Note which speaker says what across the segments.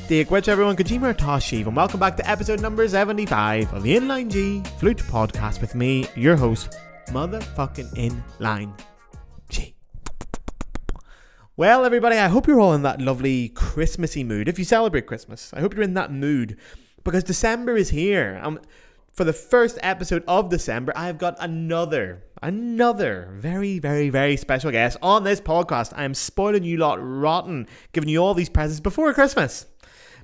Speaker 1: Take whichever one Kojima or Toshiv, and welcome back to episode number 75 of the Inline Flute podcast with me, your host, motherfucking Inline G. Well, everybody, I hope you're all in that lovely Christmassy mood. If you celebrate Christmas, I hope you're in that mood because December is here. For the first episode of December, I've got another very, very, very special guest on this podcast. I am spoiling you lot rotten, giving you all these presents before Christmas.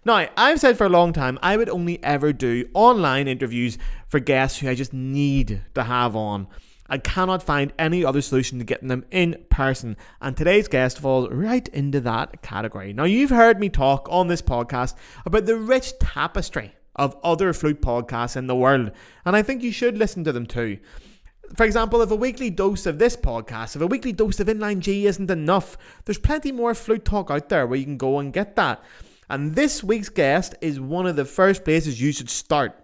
Speaker 1: Now, I've said for a long time I would only ever do online interviews for guests who I just need to have on. I cannot find any other solution to getting them in person, and today's guest falls right into that category. Now, you've heard me talk on this podcast about the rich tapestry of other flute podcasts in the world, and I think you should listen to them too. For example, if a weekly dose of this podcast, if a weekly dose of Inline G isn't enough, there's plenty more flute talk out there where you can go and get that. And this week's guest is one of the first places you should start.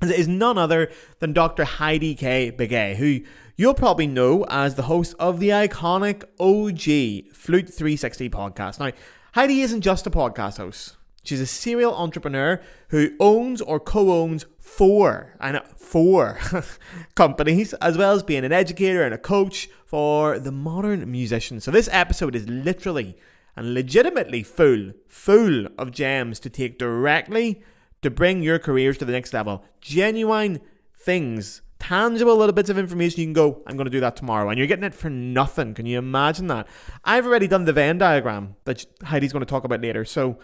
Speaker 1: It is none other than Dr. Heidi Kay Begay, who you'll probably know as the host of the iconic OG Flute 360 podcast. Now, Heidi isn't just a podcast host. She's a serial entrepreneur who owns or co-owns four companies, as well as being an educator and a coach for the modern musician. So this episode is literally and legitimately full of gems to take directly to bring your careers to the next level. Genuine things, tangible little bits of information you can go, I'm going to do that tomorrow, and you're getting it for nothing. Can you imagine that? I've already done the Venn diagram that Heidi's going to talk about later, so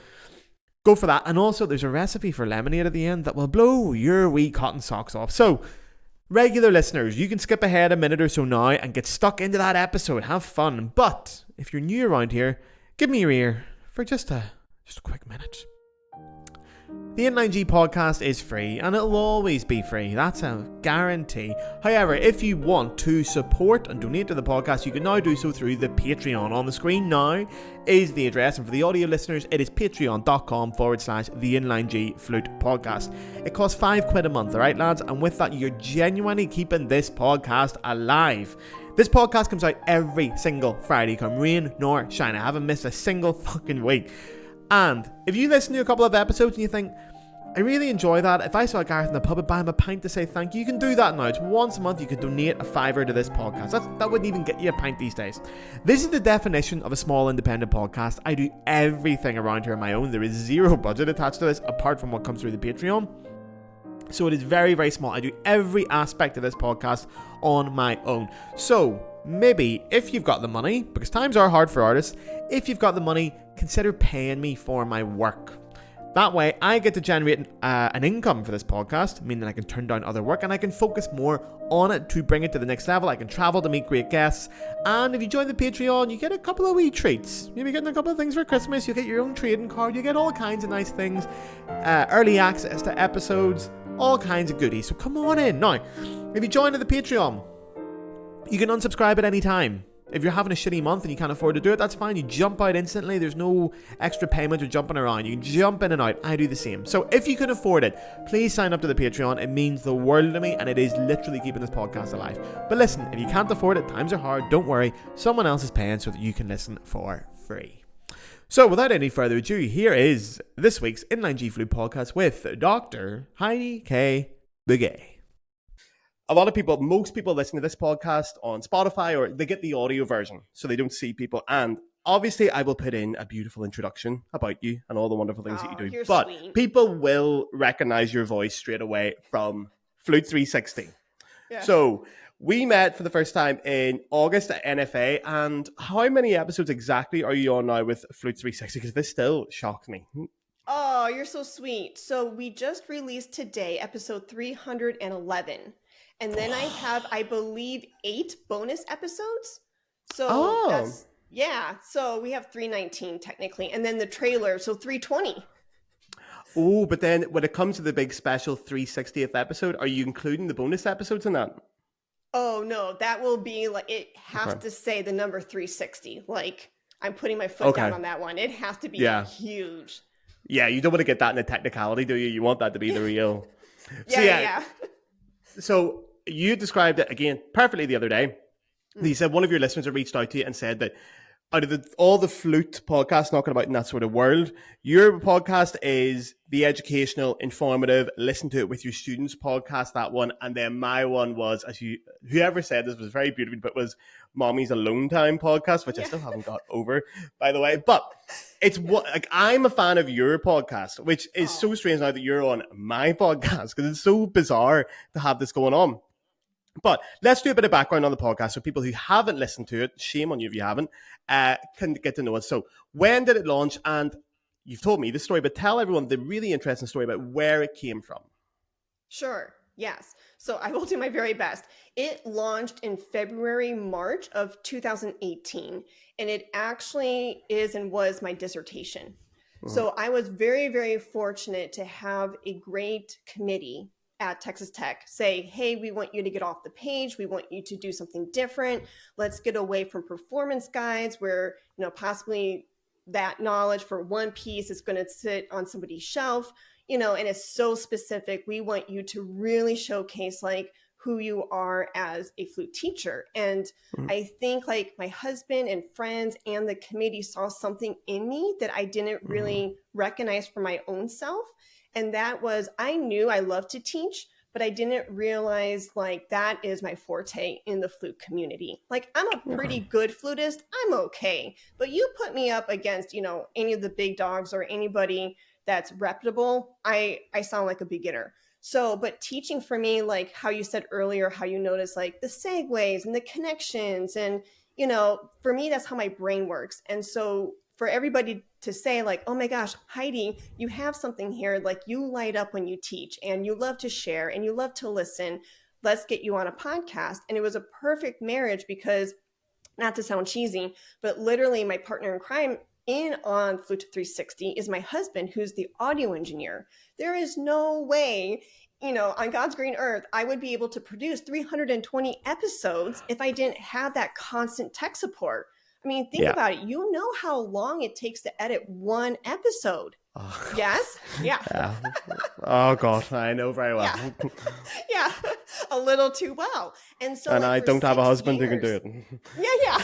Speaker 1: go for that. And also, there's a recipe for lemonade at the end that will blow your wee cotton socks off. So, regular listeners, you can skip ahead a minute or so now and get stuck into that episode. Have fun. But if you're new around here, give me your ear for just a quick minute. The Inline G podcast is free, and it'll always be free. That's a guarantee. However, if you want to support and donate to the podcast, you can now do so through the Patreon. On the screen now is the address, and for the audio listeners, it is patreon.com/the Inline G Flute podcast. It costs £5 a month, alright lads? And with that, you're genuinely keeping this podcast alive. This podcast comes out every single Friday, come rain nor shine. I haven't missed a single fucking week. And if you listen to a couple of episodes and you think, I really enjoy that, if I saw Gareth in the pub and buy him a pint to say thank you, you can do that now. It's once a month you can donate a £5 to this podcast. That wouldn't even get you a pint these days. This is the definition of a small independent podcast. I do everything around here on my own. There is zero budget attached to this apart from what comes through the Patreon. So it is very, very small. I do every aspect of this podcast on my own. So maybe if you've got the money, because times are hard for artists, if you've got the money, consider paying me for my work. That way I get to generate an income for this podcast, meaning I can turn down other work and I can focus more on it to bring it to the next level. I can travel to meet great guests, and if you join the Patreon, you get a couple of wee treats. You'll be getting a couple of things for Christmas. You get your own trading card. You get all kinds of nice things, early access to episodes, all kinds of goodies. So come on in. Now, if you join the Patreon, you can unsubscribe at any time. If you're having a shitty month and you can't afford to do it, that's fine. You jump out instantly. There's no extra payment or jumping around. You can jump in and out. I do the same. So if you can afford it, please sign up to the Patreon. It means the world to me, and it is literally keeping this podcast alive. But listen, if you can't afford it, times are hard. Don't worry. Someone else is paying so that you can listen for free. So without any further ado, here is this week's Inline G Flute podcast with Dr. Heidi Kay Begay. Most people listen to this podcast on Spotify, or they get the audio version, so they don't see people. And obviously, I will put in a beautiful introduction about you and all the wonderful things that you do. But sweet. People will recognize your voice straight away from Flute 360. Yeah. So we met for the first time in August at NFA. And how many episodes exactly are you on now with Flute 360? Because this still shocks me.
Speaker 2: Oh, you're so sweet. So we just released today, episode 311. And then I have, I believe, 8 bonus episodes. So that's, yeah. So we have 319 technically. And then the trailer, so 320.
Speaker 1: Oh, but then when it comes to the big special 360th episode, are you including the bonus episodes in that?
Speaker 2: Oh, no. That will be like, it has to say the number 360. Like, I'm putting my foot down on that one. It has to be huge.
Speaker 1: Yeah, you don't want to get that in a technicality, do you? You want that to be the real.
Speaker 2: Yeah.
Speaker 1: So you described it again perfectly the other day. You said one of your listeners had reached out to you and said that
Speaker 3: out of all the flute podcasts knocking about in that sort of world, your podcast is the educational, informative, listen to it with your students podcast, that one. And then my one was, whoever said this was very beautiful, but was Mommy's Alone Time podcast, which I still haven't got over, by the way. But it's what, like, I'm a fan of your podcast, which is so strange now that you're on my podcast, because it's so bizarre to have this going on. But let's do a bit of background on the podcast so people who haven't listened to it, shame on you if you haven't, can get to know it. So when did it launch? And you've told me the story, but tell everyone the really interesting story about where it came from.
Speaker 2: Sure. Yes. So I will do my very best. It launched in February, March of 2018, and it actually is and was my dissertation. So I was very, very fortunate to have a great committee at Texas Tech say, hey, we want you to get off the page. We want you to do something different. Let's get away from performance guides where, possibly that knowledge for one piece is going to sit on somebody's shelf, and it's so specific. We want you to really showcase like who you are as a flute teacher. And I think like my husband and friends and the committee saw something in me that I didn't really recognize for my own self. And that was, I knew I loved to teach, but I didn't realize like that is my forte in the flute community. Like I'm a pretty good flutist. I'm okay. But you put me up against, any of the big dogs or anybody that's reputable, I sound like a beginner. So, but teaching for me, like how you said earlier, how you notice like the segues and the connections and, for me, that's how my brain works. And so for everybody to say like, oh my gosh, Heidi, you have something here. Like you light up when you teach and you love to share and you love to listen. Let's get you on a podcast. And it was a perfect marriage because, not to sound cheesy, but literally my partner in crime on Flute 360 is my husband, who's the audio engineer. There is no way, on God's green earth, I would be able to produce 320 episodes if I didn't have that constant tech support. I mean, think about it. You know how long it takes to edit one episode. Yes? Yeah.
Speaker 3: Oh, God. I know very well.
Speaker 2: Yeah. A little too well. And so,
Speaker 3: and I don't have a husband who can do it.
Speaker 2: Yeah.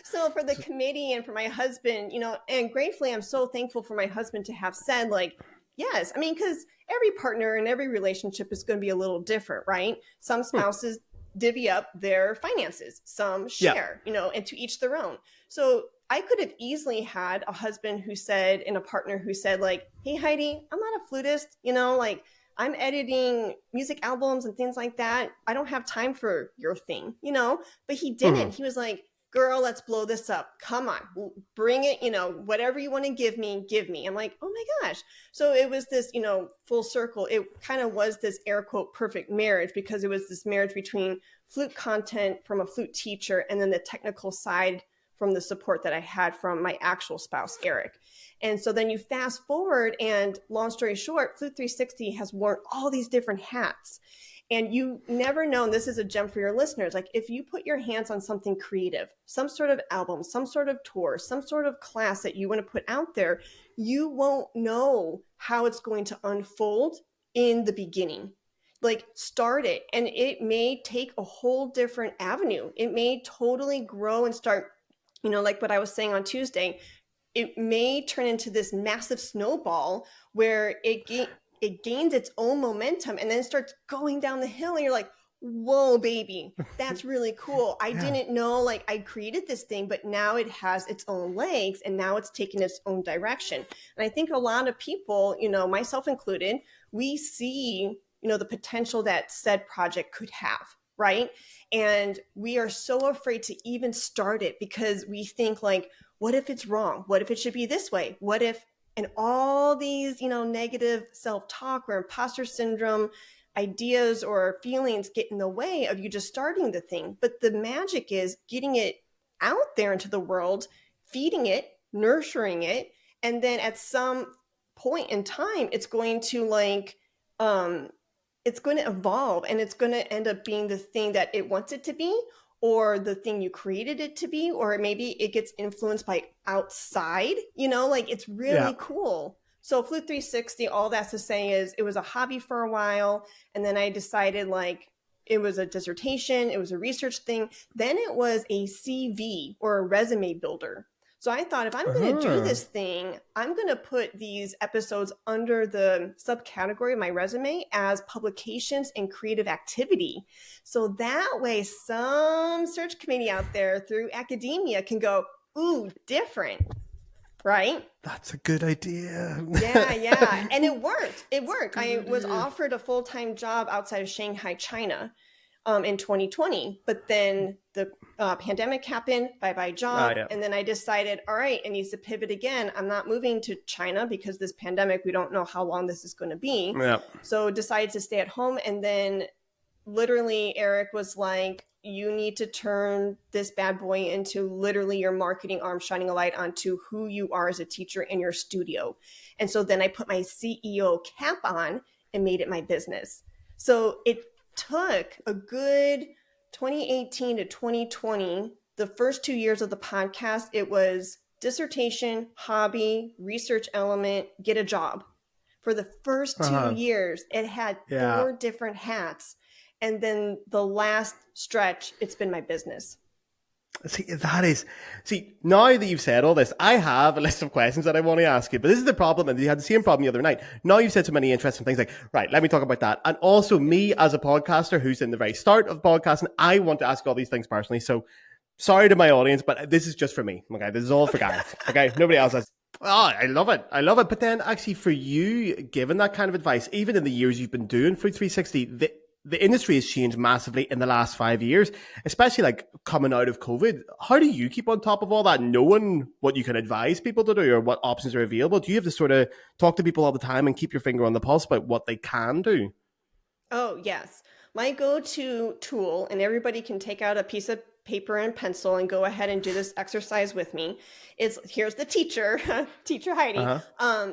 Speaker 2: So for the committee and for my husband, and gratefully, I'm so thankful for my husband to have said like, yes. I mean, because every partner and every relationship is going to be a little different, right? Some spouses divvy up their finances, some share, and to each their own. So I could have easily had a husband who said, and a partner who said like, hey, Heidi, I'm not a flutist, like I'm editing music albums and things like that. I don't have time for your thing, but he didn't. He was like, girl, let's blow this up. Come on, bring it, whatever you want to give me. I'm like, oh my gosh. So it was this, full circle. It kind of was this air quote perfect marriage because it was this marriage between flute content from a flute teacher and then the technical side from the support that I had from my actual spouse, Eric. And so then you fast forward and long story short, Flute 360 has worn all these different hats. And you never know, and this is a gem for your listeners, like if you put your hands on something creative, some sort of album, some sort of tour, some sort of class that you want to put out there, you won't know how it's going to unfold in the beginning. Like start it, and it may take a whole different avenue. It may totally grow and start, like what I was saying on Tuesday, it may turn into this massive snowball where it gains its own momentum and then starts going down the hill and you're like, whoa, baby, that's really cool. I didn't know, like I created this thing, but now it has its own legs and now it's taking its own direction. And I think a lot of people, myself included, we see, the potential that said project could have, right? And we are so afraid to even start it because we think like, what if it's wrong? What if it should be this way? What if, and all these, negative self-talk or imposter syndrome ideas or feelings get in the way of you just starting the thing. But the magic is getting it out there into the world, feeding it, nurturing it. And then at some point in time, it's going to it's going to evolve and it's going to end up being the thing that it wants it to be, or the thing you created it to be, or maybe it gets influenced by outside, it's really cool. So Flute 360, all that's to say is it was a hobby for a while. And then I decided was a dissertation, it was a research thing. Then it was a CV or a resume builder. So I thought, if I'm going to do this thing, I'm going to put these episodes under the subcategory of my resume as publications and creative activity. So that way, some search committee out there through academia can go, ooh, different, right?
Speaker 3: That's a good idea.
Speaker 2: Yeah. And it worked. I was offered a full-time job outside of Shanghai, China, in 2020. But then the pandemic happened, bye-bye job. And then I decided, all right, it needs to pivot again. I'm not moving to China because this pandemic, we don't know how long this is going to be. So decided to stay at home. And then literally Eric was like, you need to turn this bad boy into literally your marketing arm, shining a light onto who you are as a teacher in your studio. And so then I put my CEO cap on and made it my business. So it took a good 2018 to 2020, the first 2 years of the podcast, it was dissertation, hobby, research element, get a job. For the first 2 years, it had 4 different hats. And then the last stretch, it's been my business.
Speaker 3: See, now that you've said all this, I have a list of questions that I want to ask you, but this is the problem, and you had the same problem the other night. Now you've said so many interesting things, like, right, let me talk about that. And also me as a podcaster who's in the very start of podcasting, I want to ask all these things personally. So sorry to my audience, but this is just for me. Okay, this is all for Gareth. Okay, nobody else has. Oh, I love it. But then actually for you, given that kind of advice, even in the years you've been doing Fruit 360, the industry has changed massively in the last 5 years, especially like coming out of COVID. How do you keep on top of all that, knowing what you can advise people to do or what options are available? Do you have to sort of talk to people all the time and keep your finger on the pulse about what they can do?
Speaker 2: Oh, yes. My go-to tool, and everybody can take out a piece of paper and pencil and go ahead and do this exercise with me, is here's the teacher, teacher Heidi.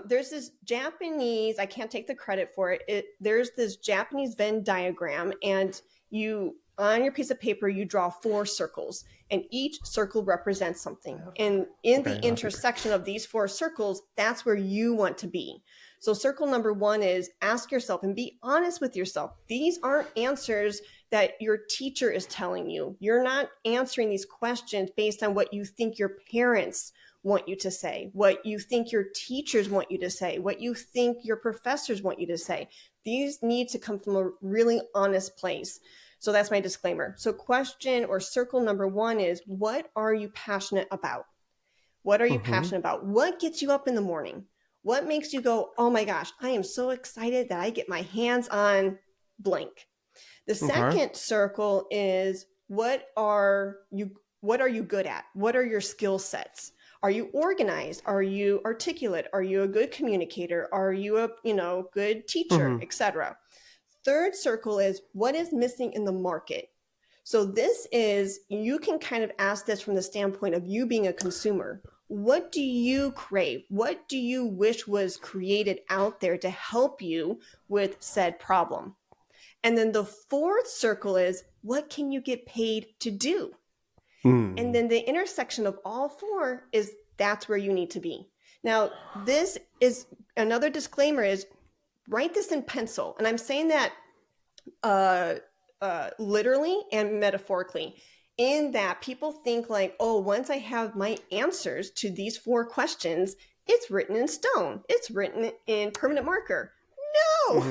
Speaker 2: There's this Japanese, I can't take the credit for it. There's this Japanese Venn diagram, and you, on your piece of paper, you draw 4 circles, and each circle represents something. And in the intersection of these 4 circles, that's where you want to be. So circle number 1 is ask yourself and be honest with yourself. These aren't answers that your teacher is telling you. You're not answering these questions based on what you think your parents want you to say, what you think your teachers want you to say, what you think your professors want you to say. These need to come from a really honest place. So that's my disclaimer. So question or circle number 1 is, what are you passionate about? What are you passionate about? What gets you up in the morning? What makes you go, oh my gosh, I am so excited that I get my hands on blank. The second circle is, what are you good at? What are your skill sets? Are you organized? Are you articulate? Are you a good communicator? Are you a good teacher, etc.? Third circle is, what is missing in the market? So this is, you can kind of ask this from the standpoint of you being a consumer. What do you crave? What do you wish was created out there to help you with said problem? And then the fourth circle is, what can you get paid to do? And then the intersection of all 4 is, that's where you need to be. Now, this is another disclaimer, is write this in pencil. And I'm saying that literally and metaphorically, in that people think like, oh, once I have my answers to these 4 questions, it's written in stone. It's written in permanent marker. No,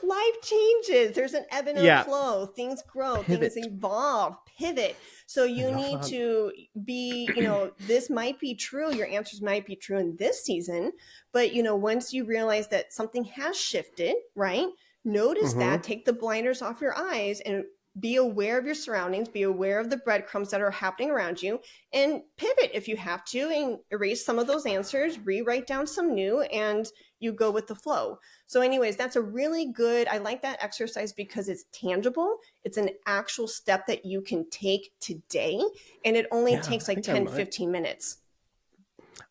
Speaker 2: life changes. There's an ebb and flow. Things grow, things evolve, pivot. So you need to be, this might be true. Your answers might be true in this season, but once you realize that something has shifted, right? Notice that, take the blinders off your eyes and be aware of your surroundings, be aware of the breadcrumbs that are happening around you, and pivot if you have to, and erase some of those answers, rewrite down some new, and you go with the flow. So anyways, that's a really good, I like that exercise because it's tangible. It's an actual step that you can take today, and it only takes like 10, 15 minutes.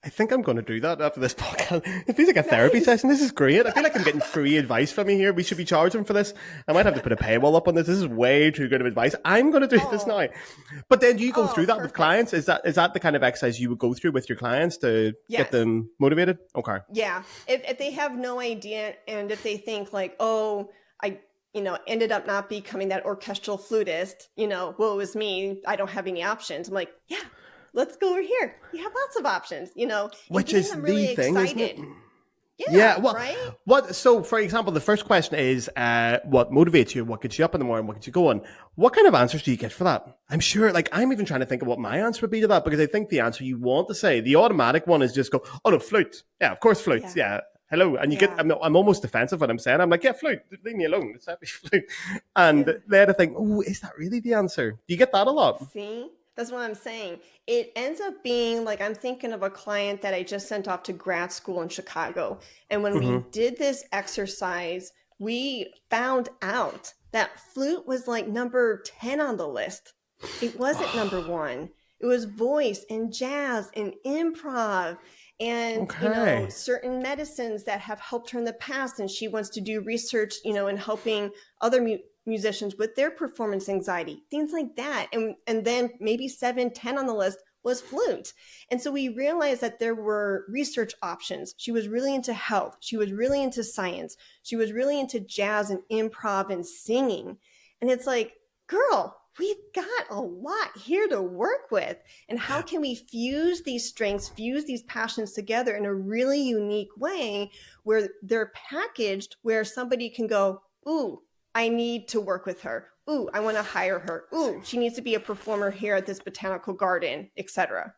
Speaker 3: I think I'm going to do that after this podcast. It feels like a therapy session. This is great. I feel like I'm getting free advice from you here. We should be charging for this. I might have to put a paywall up on this. This is way too good of advice. I'm going to do this now. But then you go through that with clients. Is that the kind of exercise you would go through with your clients to get them motivated? Okay.
Speaker 2: Yeah. If they have no idea, and if they think like, oh, ended up not becoming that orchestral flutist, well, it was me. I don't have any options. I'm like, yeah, let's go over here. We have lots of options, and
Speaker 3: Which
Speaker 2: getting
Speaker 3: is
Speaker 2: them
Speaker 3: the
Speaker 2: really
Speaker 3: thing, isn't it?
Speaker 2: excited.
Speaker 3: Yeah,
Speaker 2: Yeah,
Speaker 3: well,
Speaker 2: right?
Speaker 3: so for example, the first question is, what motivates you? What gets you up in the morning? What gets you going? What kind of answers do you get for that? I'm sure, like, I'm even trying to think of what my answer would be to that, because I think the answer you want to say, the automatic one is just go, oh no, flute. Yeah, of course, flute.
Speaker 2: Yeah.
Speaker 3: Yeah. Hello. And you get,
Speaker 2: Yeah.
Speaker 3: I'm almost defensive when I'm saying, I'm like, yeah, flute, leave me alone. It's happy flute.
Speaker 2: Yeah.
Speaker 3: And then I think, oh, is that really the answer? Do you get that a lot?
Speaker 2: See, that's what I'm saying. It ends up being like, I'm thinking of a client that I just sent off to grad school in Chicago. And when we did this exercise, we found out that flute was like number 10 on the list. It wasn't number one. It was voice and jazz and improv and,
Speaker 3: Okay.
Speaker 2: certain medicines that have helped her in the past. And she wants to do research, in helping other musicians with their performance anxiety, things like that. And then maybe 7, 10 on the list was flute. And so we realized that there were research options. She was really into health. She was really into science. She was really into jazz and improv and singing. And it's like, girl, we've got a lot here to work with. And how can we fuse these strengths, fuse these passions together in a really unique way where they're packaged, where somebody can go, ooh, I need to work with her. Ooh, I want to hire her. Ooh, she needs to be a performer here at this botanical garden, etc.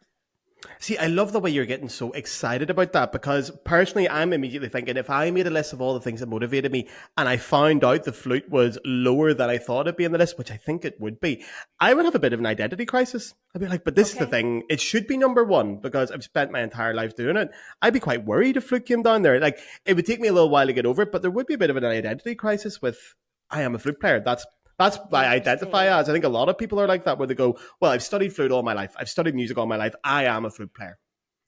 Speaker 3: See, I love the way you're getting so excited about that, because personally, I'm immediately thinking, if I made a list of all the things that motivated me and I found out the flute was lower than I thought it'd be in the list, which I think it would be, I would have a bit of an identity crisis. I'd be like, but this is the thing. It should be number one because I've spent my entire life doing it. I'd be quite worried if flute came down there. Like, it would take me a little while to get over it, but there would be a bit of an identity crisis with, I am a flute player. That's what I identify as. I think a lot of people are like that, where they go, well, I've studied flute all my life. I've studied music all my life. I am a flute player.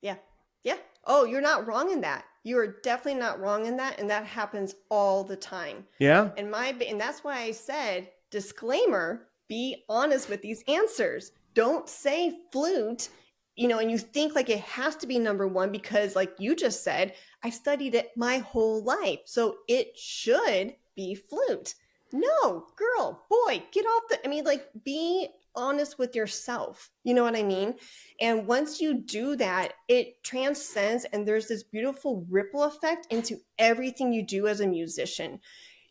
Speaker 2: Yeah. Yeah. Oh, you're not wrong in that. You are definitely not wrong in that. And that happens all the time.
Speaker 3: Yeah.
Speaker 2: And that's why I said, disclaimer, be honest with these answers. Don't say flute, and you think like it has to be number one because, like you just said, I've studied it my whole life. So it should be flute. No, girl, boy, get off be honest with yourself. You know what I mean? And once you do that, it transcends, and there's this beautiful ripple effect into everything you do as a musician.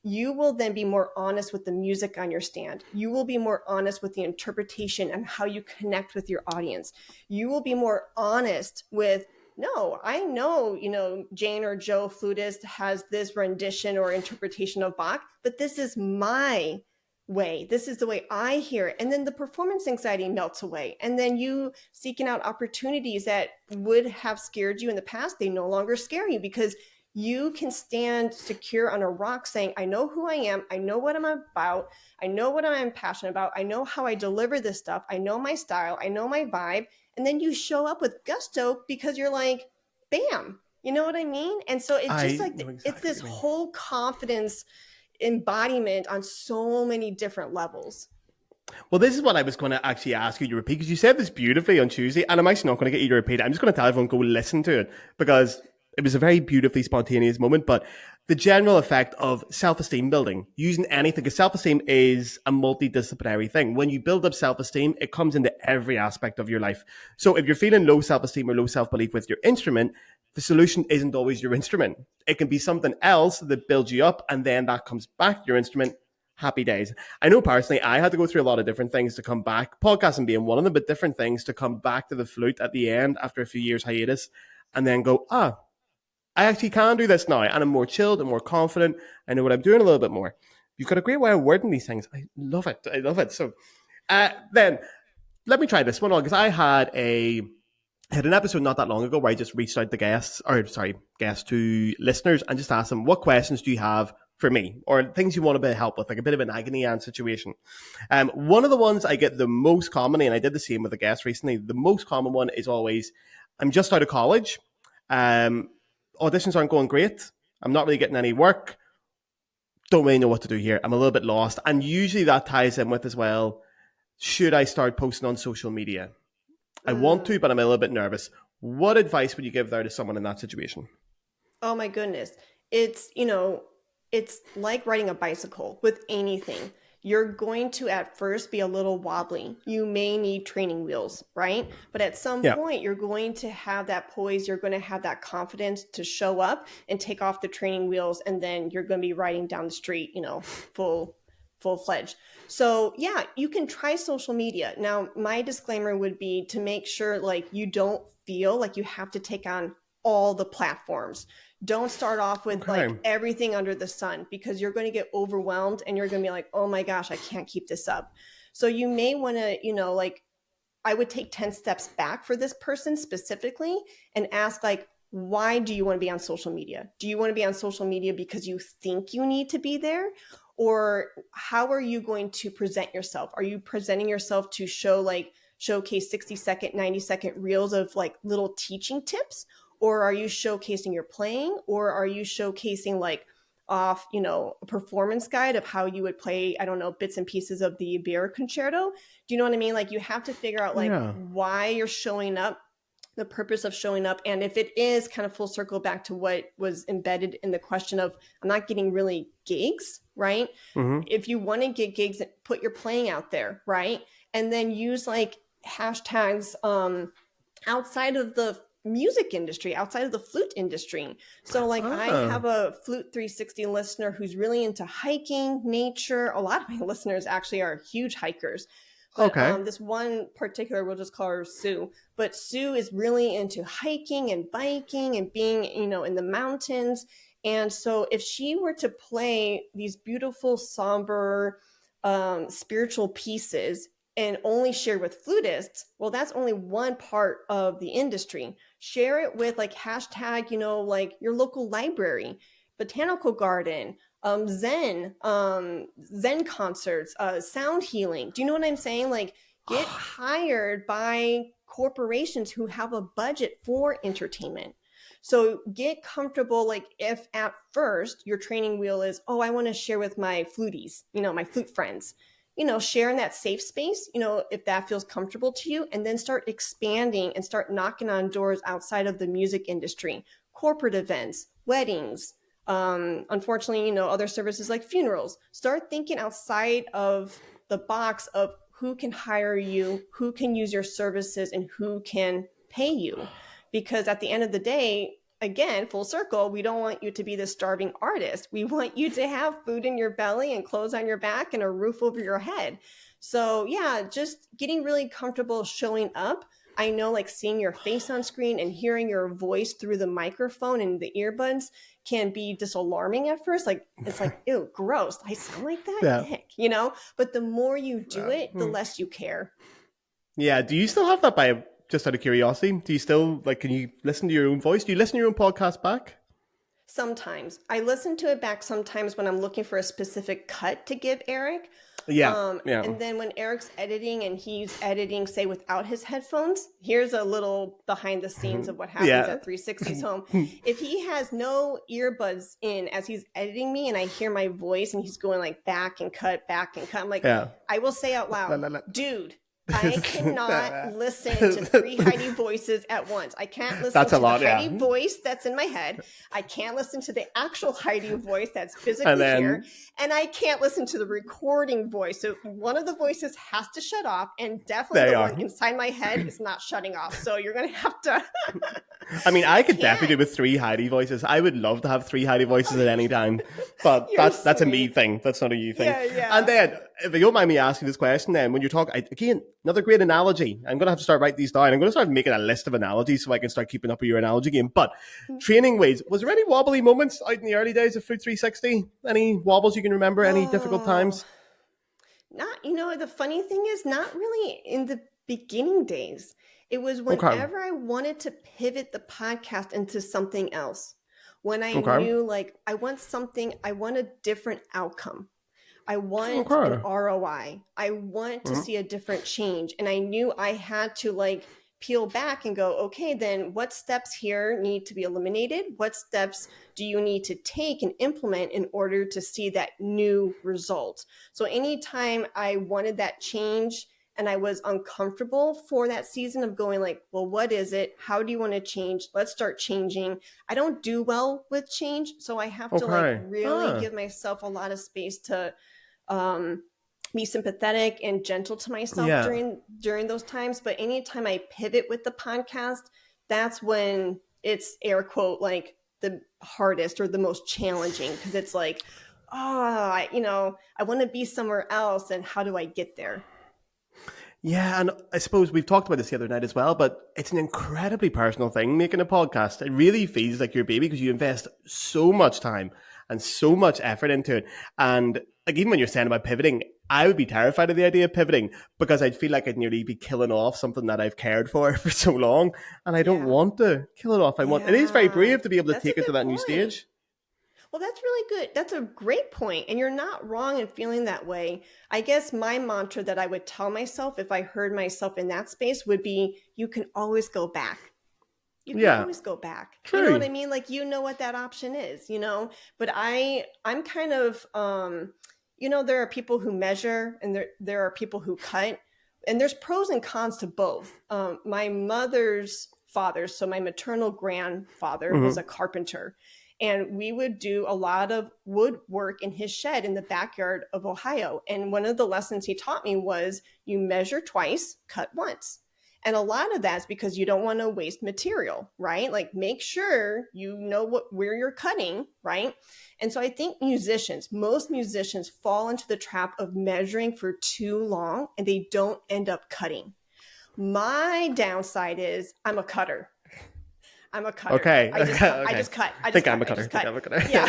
Speaker 2: You will then be more honest with the music on your stand. You will be more honest with the interpretation and how you connect with your audience. You will be more honest with, no, I know, Jane or Joe flutist has this rendition or interpretation of Bach, but this is my way. This is the way I hear it. And then the performance anxiety melts away. And then you seeking out opportunities that would have scared you in the past. They no longer scare you because you can stand secure on a rock saying, I know who I am. I know what I'm about. I know what I'm passionate about. I know how I deliver this stuff. I know my style. I know my vibe. And then you show up with gusto because you're like, bam, you know what I mean? And so it's just like, it's this whole confidence embodiment on so many different levels.
Speaker 3: Well, this is what I was going to actually ask you to repeat, because you said this beautifully on Tuesday, and I'm actually not going to get you to repeat it. I'm just going to tell everyone, go listen to it, because it was a very beautifully spontaneous moment. But the general effect of self-esteem building, using anything, because self-esteem is a multidisciplinary thing. When you build up self-esteem, it comes into every aspect of your life. So if you're feeling low self-esteem or low self-belief with your instrument, the solution isn't always your instrument. It can be something else that builds you up, and then that comes back to your instrument. Happy days. I know personally, I had to go through a lot of different things to come back, podcasting being one of them, but different things to come back to the flute at the end after a few years hiatus, and then go, I actually can do this now, and I'm more chilled and more confident. I know what I'm doing a little bit more. You've got a great way of wording these things. I love it. I love it. So then let me try this one on, because I had an episode not that long ago where I just reached out to guests to listeners and just asked them, what questions do you have for me, or things you want a bit of help with, like a bit of an agony aunt situation. One of the ones I get the most commonly, and I did the same with a guest recently, the most common one is always, I'm just out of college. Auditions aren't going great. I'm not really getting any work. Don't really know what to do here. I'm a little bit lost. And usually that ties in with as well, should I start posting on social media? I want to, but I'm a little bit nervous. What advice would you give there to someone in that situation?
Speaker 2: Oh my goodness. It's, it's like riding a bicycle with anything. You're going to at first be a little wobbly. You may need training wheels, right? But at some point, you're going to have that poise. You're going to have that confidence to show up and take off the training wheels. And then you're going to be riding down the street, full-fledged. So yeah, you can try social media. Now, my disclaimer would be to make sure like you don't feel like you have to take on all the platforms. Don't start off with like everything under the sun, because you're going to get overwhelmed and you're going to be like, oh my gosh, I can't keep this up. So you may want to, I would take 10 steps back for this person specifically and ask like, why do you want to be on social media? Do you want to be on social media because you think you need to be there? Or how are you going to present yourself? Are you presenting yourself to showcase 60-second, 90-second reels of like little teaching tips? Or are you showcasing your playing? Or are you showcasing a performance guide of how you would play, I don't know, bits and pieces of the Beer Concerto? Do you know what I mean? Like you have to figure out why you're showing up, the purpose of showing up. And if it is kind of full circle back to what was embedded in the question of, I'm not getting really gigs, right? Mm-hmm. If you want to get gigs, put your playing out there, right? And then use like hashtags outside of the music industry, outside of the flute industry. So like I have a Flute 360 listener who's really into hiking, nature. A lot of my listeners actually are huge hikers. But, this one particular, we'll just call her Sue. But Sue is really into hiking and biking and being, in the mountains. And so if she were to play these beautiful, somber, spiritual pieces and only share with flutists, well, that's only one part of the industry. Share it with like hashtag, your local library, botanical garden, Zen concerts, sound healing. Do you know what I'm saying? Like get hired by corporations who have a budget for entertainment. So get comfortable. Like if at first your training wheel is, I want to share with my fluties, my flute friends, share in that safe space, if that feels comfortable to you, and then start expanding and start knocking on doors outside of the music industry, corporate events, weddings, unfortunately, other services like funerals. Start thinking outside of the box of who can hire you, who can use your services, and who can pay you. Because at the end of the day, again, full circle, we don't want you to be the starving artist. We want you to have food in your belly and clothes on your back and a roof over your head. So yeah, just getting really comfortable showing up. I know like seeing your face on screen and hearing your voice through the microphone and the earbuds can be disalarming at first. Like, it's like, ew, gross. I sound like that? Heck, But the more you do it, the less you care.
Speaker 3: Yeah. Do you still have that just out of curiosity? Do you still, can you listen to your own voice? Do you listen to your own podcast back?
Speaker 2: Sometimes. I listen to it back sometimes when I'm looking for a specific cut to give Eric.
Speaker 3: Yeah.
Speaker 2: And then when Eric's editing and he's editing, say, without his headphones, here's a little behind the scenes of what happens at 360's home. If he has no earbuds in as he's editing me and I hear my voice and he's going like back and cut, I'm like, I will say out loud, dude, I cannot listen to 3 Heidi voices at once. I can't listen to the Heidi voice that's in my head. I can't listen to the actual Heidi voice that's physically here. And I can't listen to the recording voice. So one of the voices has to shut off, and definitely the one inside my head is not shutting off. So you're going to have to...
Speaker 3: I mean, I could definitely do with 3 Heidi voices. I would love to have 3 Heidi voices at any time. But that's a me thing. That's not a you thing.
Speaker 2: Yeah.
Speaker 3: And then, if you don't mind me asking this question, then when you're talking, again, another great analogy. I'm going to have to start writing these down. I'm going to start making a list of analogies so I can start keeping up with your analogy game. But training ways, was there any wobbly moments out in the early days of Flute 360? Any wobbles you can remember? Any difficult times?
Speaker 2: Not, the funny thing is not really in the beginning days. It was whenever I wanted to pivot the podcast into something else. When I knew I want a different outcome. I want an ROI. I want to see a different change. And I knew I had to peel back and go, okay, then what steps here need to be eliminated? What steps do you need to take and implement in order to see that new result? So anytime I wanted that change, And I was uncomfortable for that season of going like, well, what is it? How do you want to change? Let's start changing. I don't do well with change. So I have to like really give myself a lot of space to be sympathetic and gentle to myself during those times. But anytime I pivot with the podcast, that's when it's air quote like the hardest or the most challenging, because it's like, I want to be somewhere else, and how do I get there?
Speaker 3: Yeah, and I suppose we've talked about this the other night as well, but it's an incredibly personal thing, making a podcast. It really feels like your baby because you invest so much time and so much effort into it. And like, even when you're saying about pivoting, I would be terrified of the idea of pivoting because I'd feel like I'd nearly be killing off something that I've cared for so long. And I don't want to kill it off. It is very brave to be able to take it to that new stage.
Speaker 2: Well, that's really good. That's a great point. And you're not wrong in feeling that way. I guess my mantra that I would tell myself if I heard myself in that space would be, you can always go back. You can always go back. True. You know what I mean? Like, what that option is, but I'm kind of, there are people who measure and there are people who cut, and there's pros and cons to both. My mother's father, so my maternal grandfather, was a carpenter. And we would do a lot of woodwork in his shed in the backyard of Ohio. And one of the lessons he taught me was you measure twice, cut once. And a lot of that's because you don't want to waste material, right? Like, make sure you know where you're cutting, right? And so I think most musicians fall into the trap of measuring for too long and they don't end up cutting. My downside is I'm a cutter.
Speaker 3: Okay.
Speaker 2: I just cut. I think I'm a cutter. Yeah.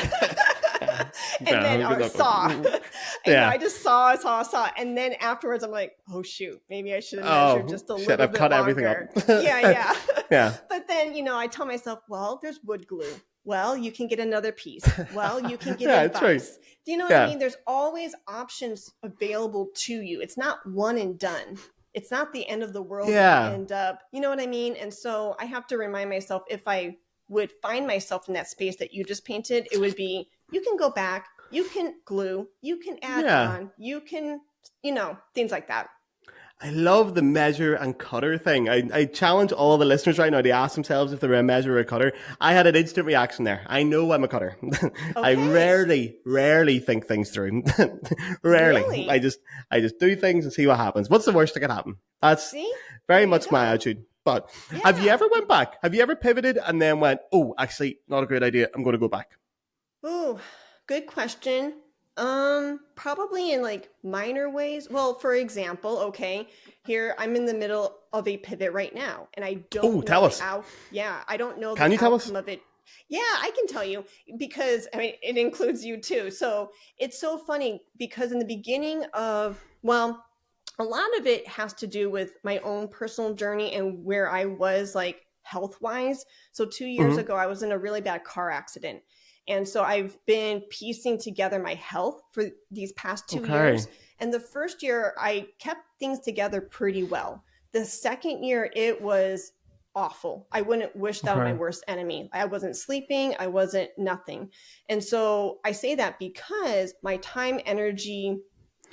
Speaker 2: And then or saw. And I just saw. And then afterwards I'm like, oh shoot, maybe I should have measured just a little bit
Speaker 3: I've cut
Speaker 2: longer.
Speaker 3: Everything up.
Speaker 2: Yeah.
Speaker 3: Yeah.
Speaker 2: But then, I tell myself, well, there's wood glue. Well, you can get another piece. Well, you can get advice. Right. Do you know what I mean? There's always options available to you. It's not one and done. It's not the end of the world.
Speaker 3: Yeah.
Speaker 2: And you know what I mean? And so I have to remind myself, if I would find myself in that space that you just painted, it would be, you can go back, you can glue, you can add on, you can, things like that.
Speaker 3: I love the measure and cutter thing. I challenge all the listeners right now to ask themselves if they're a measure or a cutter. I had an instant reaction there. I know I'm a cutter. Okay. I rarely think things through. Rarely. Really? I just do things and see what happens. What's the worst that can happen? That's very much my attitude. But have you ever went back? Have you ever pivoted and then went, oh, actually, not a great idea. I'm going to go back.
Speaker 2: Oh, good question. Probably in like minor ways. Well, for example, here I'm in the middle of a pivot right now, and I don't know
Speaker 3: tell us.
Speaker 2: I don't know
Speaker 3: the outcome
Speaker 2: of it. Yeah, I can tell you, because it includes you too. So it's so funny because in the beginning of, a lot of it has to do with my own personal journey and where I was like health-wise. So 2 years ago, I was in a really bad car accident. And so I've been piecing together my health for these past 2 years. And the first year, I kept things together pretty well. The second year, it was awful. I wouldn't wish that on my worst enemy. I wasn't sleeping. I wasn't nothing. And so I say that because my time energy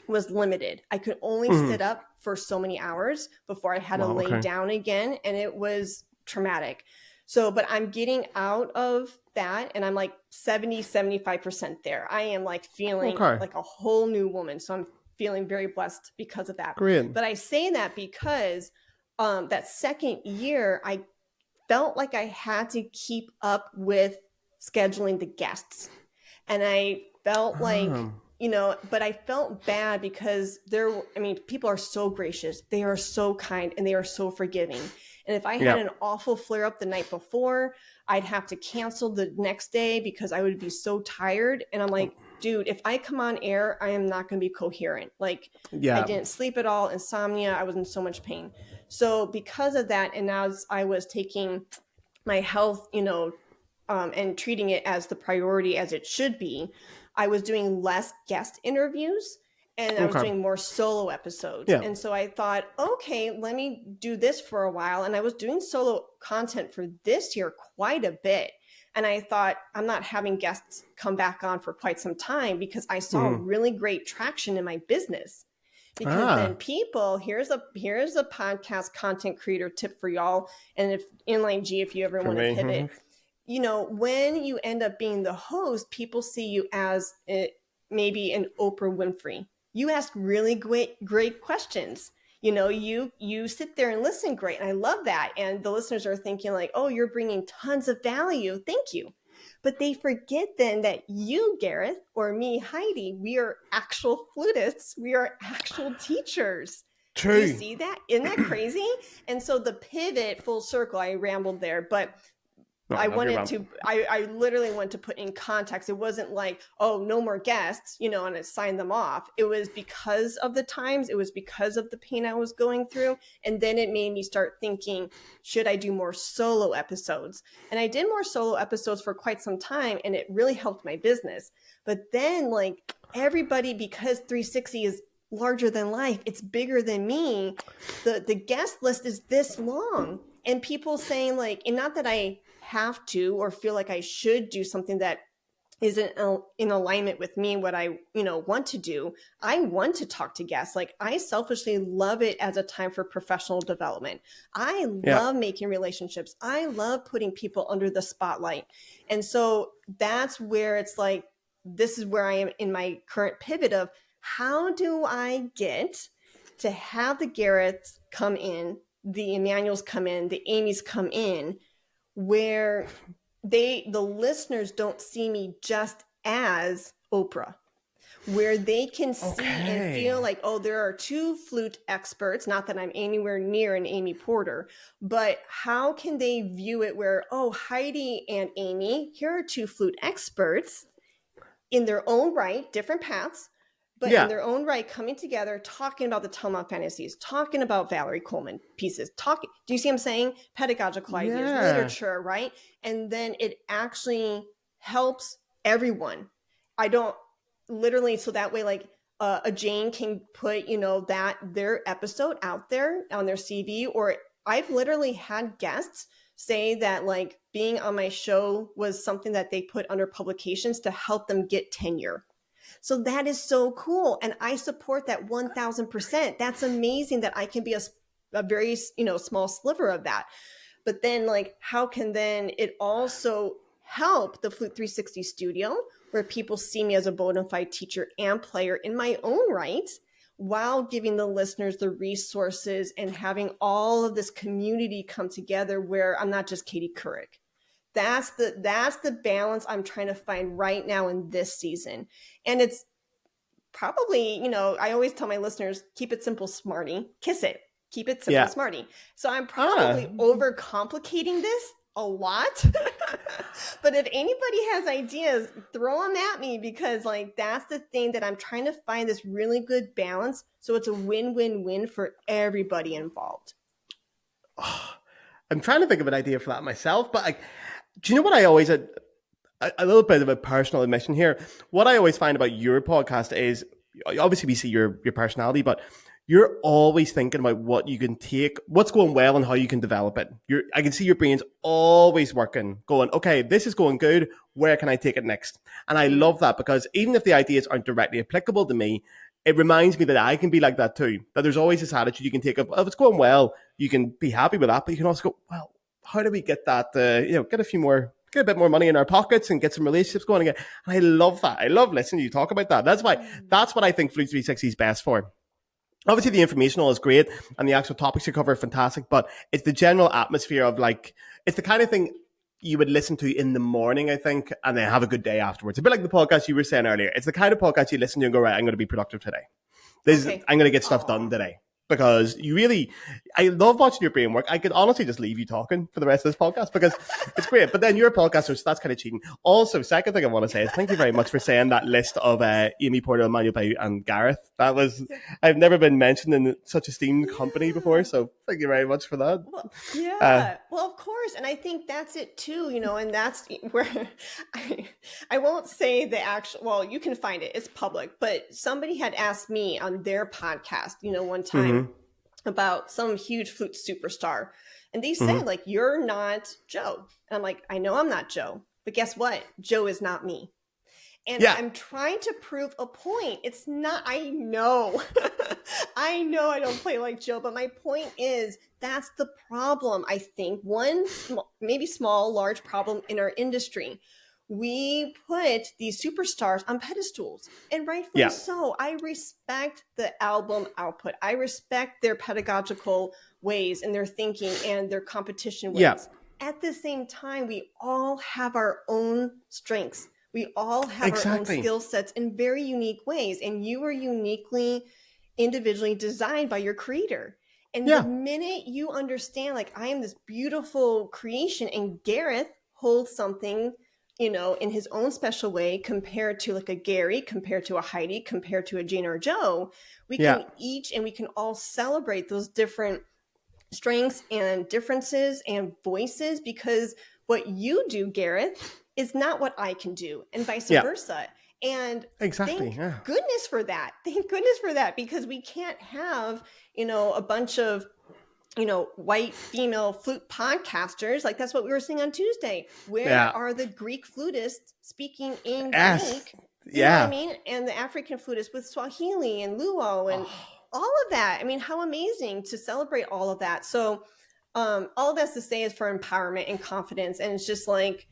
Speaker 2: was limited. I could only sit up for so many hours before I had to lay down again. And it was traumatic. So, but I'm getting out of that and I'm like 75% there. I am like feeling like a whole new woman. So I'm feeling very blessed because of that.
Speaker 3: Great.
Speaker 2: But I say that because that second year, I felt like I had to keep up with scheduling the guests. And I felt like, but I felt bad because people are so gracious. They are so kind and they are so forgiving. And if I had an awful flare up the night before, I'd have to cancel the next day because I would be so tired. And I'm like, dude, if I come on air, I am not going to be coherent. Like, I didn't sleep at all, insomnia. I was in so much pain. So because of that, and as I was taking my health, and treating it as the priority as it should be, I was doing less guest interviews. And I was doing more solo episodes. Yeah. And so I thought, okay, let me do this for a while. And I was doing solo content for this year quite a bit. And I thought, I'm not having guests come back on for quite some time because I saw really great traction in my business. Because then people, here's a podcast content creator tip for y'all. And if Inline G, if you ever want to pivot, you know, when you end up being the host, people see you as maybe an Oprah Winfrey. You ask really great questions. You know, you sit there and listen great. And I love that. And the listeners are thinking like, oh, you're bringing tons of value. Thank you. But they forget then that you, Gareth, or me, Heidi, we are actual flutists. We are actual teachers.
Speaker 3: True.
Speaker 2: Do you see that? Isn't that crazy? And so the pivot, full circle, I rambled there, but I literally wanted to put in context. It wasn't like, oh, no more guests, you know, and I signed them off. It was because of the times. It was because of the pain I was going through. And then it made me start thinking, should I do more solo episodes? And I did more solo episodes for quite some time, and it really helped my business. But then like everybody, because 360 is larger than life, it's bigger than me. The guest list is this long, and people saying like, and not that I have to or feel like I should do something that isn't in alignment with me, what I, you know, want to do. I want to talk to guests. Like I selfishly love it as a time for professional development. I love making relationships. I love putting people under the spotlight. And so that's where it's like, this is where I am in my current pivot of how do I get to have the Gareths come in, the Emmanuels come in, the Amy's come in, where the listeners don't see me just as Oprah, where they can see and feel like, oh, there are two flute experts, not that I'm anywhere near an Amy Porter, but how can they view it where, oh, Heidi and Amy, here are two flute experts in their own right, different paths, but in their own right, coming together, talking about the Talmud fantasies, talking about Valerie Coleman pieces, do you see what I'm saying? Pedagogical ideas, literature, right? And then it actually helps everyone. I don't literally, so that way, like a Jane can put, you know, their episode out there on their CV, or I've literally had guests say that like being on my show was something that they put under publications to help them get tenure. So that is so cool. And I support that 1000%. That's amazing that I can be a very, you know, small sliver of that. But then like, how can then it also help the Flute 360 studio where people see me as a bona fide teacher and player in my own right, while giving the listeners the resources and having all of this community come together where I'm not just Katie Couric. That's the balance I'm trying to find right now in this season. And it's probably, you know, I always tell my listeners, keep it simple, smarty, kiss it, keep it simple, smarty. So I'm probably overcomplicating this a lot, but if anybody has ideas, throw them at me, because like, that's the thing that I'm trying to find, this really good balance. So it's a win-win-win for everybody involved.
Speaker 3: I'm trying to think of an idea for that myself, but do you know what I always, a little bit of a personal admission here, what I always find about your podcast is, obviously we see your personality, but you're always thinking about what you can take, what's going well and how you can develop it. I can see your brain's always working, going, okay, this is going good, where can I take it next? And I love that, because even if the ideas aren't directly applicable to me, it reminds me that I can be like that too, that there's always this attitude you can take of, if it's going well, you can be happy with that, but you can also go, well, how do we get that, get a bit more money in our pockets and get some relationships going again? And I love that. I love listening to you talk about that. That's what I think Flute 360 is best for. Obviously, the informational is great and the actual topics you cover are fantastic, but it's the general atmosphere of like, it's the kind of thing you would listen to in the morning, I think, and then have a good day afterwards. A bit like the podcast you were saying earlier. It's the kind of podcast you listen to and go, right, I'm going to be productive today. I'm going to get stuff done today. Because I love watching your brain work. I could honestly just leave you talking for the rest of this podcast because it's great. But then you're a podcaster, so that's kind of cheating. Also, second thing I want to say is thank you very much for saying that list of Amy Porter, Emmanuel Bayou, and Gareth. I've never been mentioned in such esteemed company before, so thank you very much for that.
Speaker 2: Well, well, of course. And I think that's it too, you know, and that's where I won't say the actual, well, you can find it, it's public, but somebody had asked me on their podcast, you know, one time, about some huge flute superstar. And they said, like, you're not Joe. And I'm like, I know I'm not Joe, but guess what? Joe is not me. And I'm trying to prove a point. It's not, I know, I know I don't play like Joe, but my point is that's the problem. I think one, maybe small, large problem in our industry. We put these superstars on pedestals, and rightfully so. I respect the album output. I respect their pedagogical ways and their thinking and their competition ways. At the same time, we all have our own strengths. We all have our own skill sets in very unique ways. And you are uniquely, individually designed by your creator. And the minute you understand, like, I am this beautiful creation, and Gareth holds something, you know, in his own special way compared to like a Gary, compared to a Heidi, compared to a Jane or a Joe, we can each, and we can all celebrate those different strengths and differences and voices, because what you do, Gareth, is not what I can do, and vice versa. And thank goodness for that. Thank goodness for that, because we can't have, you know, a bunch of, you know, white female flute podcasters. Like, that's what we were saying on Tuesday. Where are the Greek flutists speaking in Greek? You know what I mean? And the African flutists with Swahili and Luo and all of that. I mean, how amazing to celebrate all of that. So all of that's to say is for empowerment and confidence. And it's just like,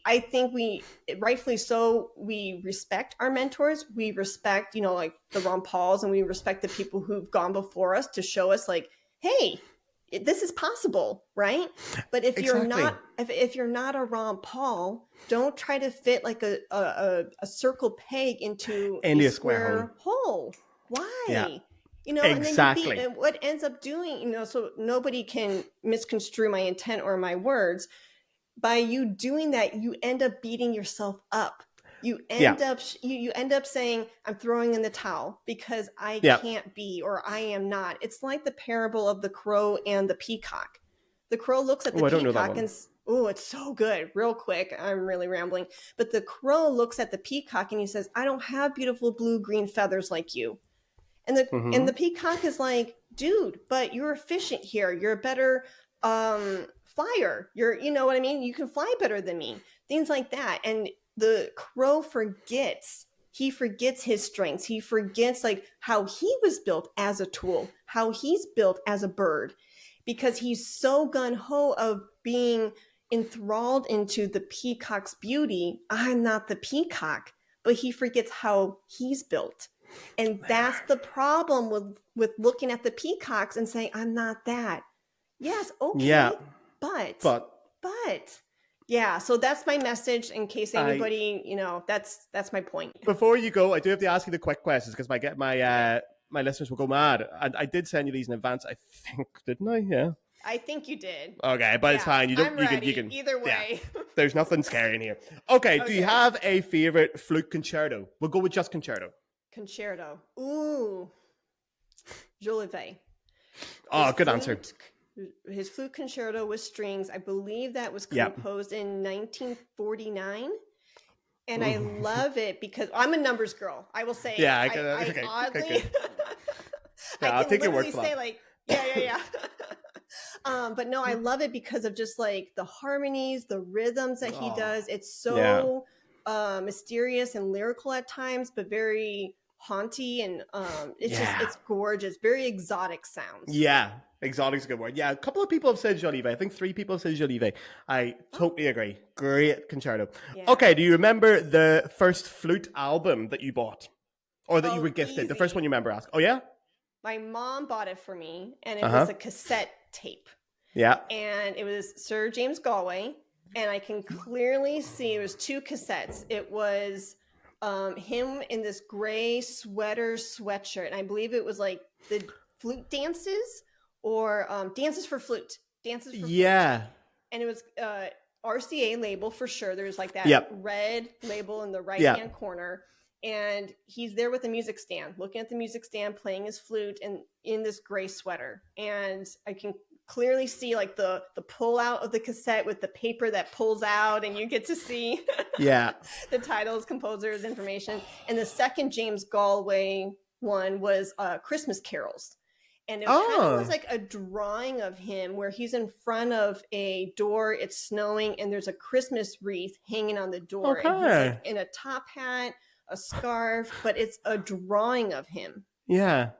Speaker 2: I think we, rightfully so, we respect our mentors. We respect, you know, like the Ron Pauls, and we respect the people who've gone before us to show us like, hey, this is possible, right? But if you're not, if you're not a Ron Paul, don't try to fit like a circle peg into a square hole. Why? Yeah. You know, and then and what ends up doing, you know, so nobody can misconstrue my intent or my words. By you doing that, you end up beating yourself up. You end up you end up saying, I'm throwing in the towel because I can't be, or I am not. It's like the parable of the crow and the peacock. The crow looks at the peacock and, oh, it's so good. Real quick, I'm really rambling. But the crow looks at the peacock and he says, I don't have beautiful blue-green feathers like you. And the peacock is like, dude, but you're efficient here. You're a better flyer. You know what I mean? You can fly better than me. Things like that. And the crow forgets. He forgets his strengths. He forgets like how he was built as a tool, how he's built as a bird, because he's so gung-ho of being enthralled into the peacock's beauty. I'm not the peacock, but he forgets how he's built. And that's the problem with looking at the peacocks and saying, I'm not that. Yes, okay. Yeah. But yeah, so that's my message in case anybody, you know, that's my point.
Speaker 3: Before you go, I do have to ask you the quick questions because my listeners will go mad. I did send you these in advance, I think, didn't I? Yeah.
Speaker 2: I think you did.
Speaker 3: Okay, but it's fine. You can
Speaker 2: either way.
Speaker 3: Yeah, there's nothing scary in here. Okay, do you have a favorite flute concerto? We'll go with just concerto.
Speaker 2: Concerto. Ooh. Jolivet.
Speaker 3: Oh, good answer.
Speaker 2: His flute concerto with strings. I believe that was composed in 1949. And I love it because I'm a numbers girl. I will say.
Speaker 3: Yeah,
Speaker 2: I oddly.
Speaker 3: I'll take your word for that.
Speaker 2: Like, yeah. But no, I love it because of just like the harmonies, the rhythms that he does. It's so mysterious and lyrical at times, but very haunty, and it's gorgeous. Very exotic sounds.
Speaker 3: Yeah, exotic's a good word. Yeah, a couple of people have said Jolivet. I think 3 people have said Jolivet. I totally agree. Great concerto. Yeah. Okay, do you remember the first flute album that you bought or that you were gifted? Easy. The first one you remember asking? Oh yeah.
Speaker 2: My mom bought it for me, and it was a cassette tape.
Speaker 3: Yeah.
Speaker 2: And it was Sir James Galway, and I can clearly see it was 2 cassettes. It was him in this gray sweatshirt, and I believe it was like the flute dances or dances for flute.
Speaker 3: Yeah.
Speaker 2: And it was RCA label for sure. There's like that red label in the right hand corner. And he's there with a music stand, looking at the music stand, playing his flute, and in this gray sweater. And I can clearly see like the pull out of the cassette with the paper that pulls out, and you get to see the titles, composers, information. And the second James Galway one was Christmas carols. And it kind of was like a drawing of him where he's in front of a door, it's snowing, and there's a Christmas wreath hanging on the door. And he's like in a top hat, a scarf, but it's a drawing of him.
Speaker 3: Yeah.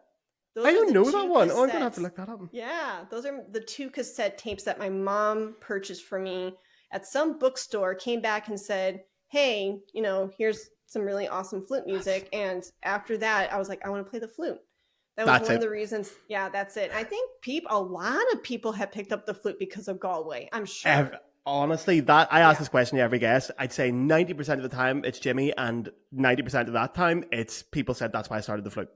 Speaker 3: I don't know that one. Oh, I'm going to have to look that up.
Speaker 2: Yeah, those are the 2 cassette tapes that my mom purchased for me at some bookstore, came back and said, hey, you know, here's some really awesome flute music. And after that, I was like, I want to play the flute. That was one of the reasons. Yeah, that's it. I think a lot of people have picked up the flute because of Galway. I'm sure.
Speaker 3: Honestly, I ask this question to every guest. I'd say 90% of the time it's Jimmy, and 90% of that time it's people said that's why I started the flute.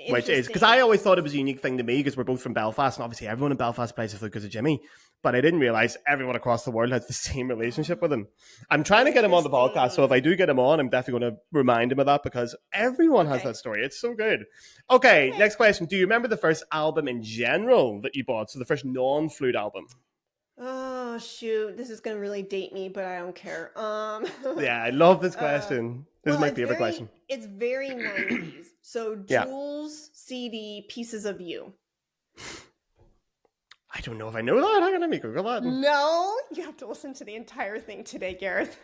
Speaker 3: Which is because I always thought it was a unique thing to me because we're both from Belfast, and obviously everyone in Belfast plays the flute because of Jimmy. But I didn't realize everyone across the world has the same relationship with him. I'm trying to get him on the podcast, so if I do get him on, I'm definitely going to remind him of that because everyone has that story. It's so good. Okay, next question. Do you remember the first album in general that you bought? So the first non-flute album.
Speaker 2: Oh shoot, this is going to really date me, but I don't care.
Speaker 3: Yeah, I love this question. This is my favorite question.
Speaker 2: It's very 90s. So Jules CD, Pieces of You.
Speaker 3: I don't know if I know that. Hang on, let me Google that.
Speaker 2: No, you have to listen to the entire thing today, Gareth.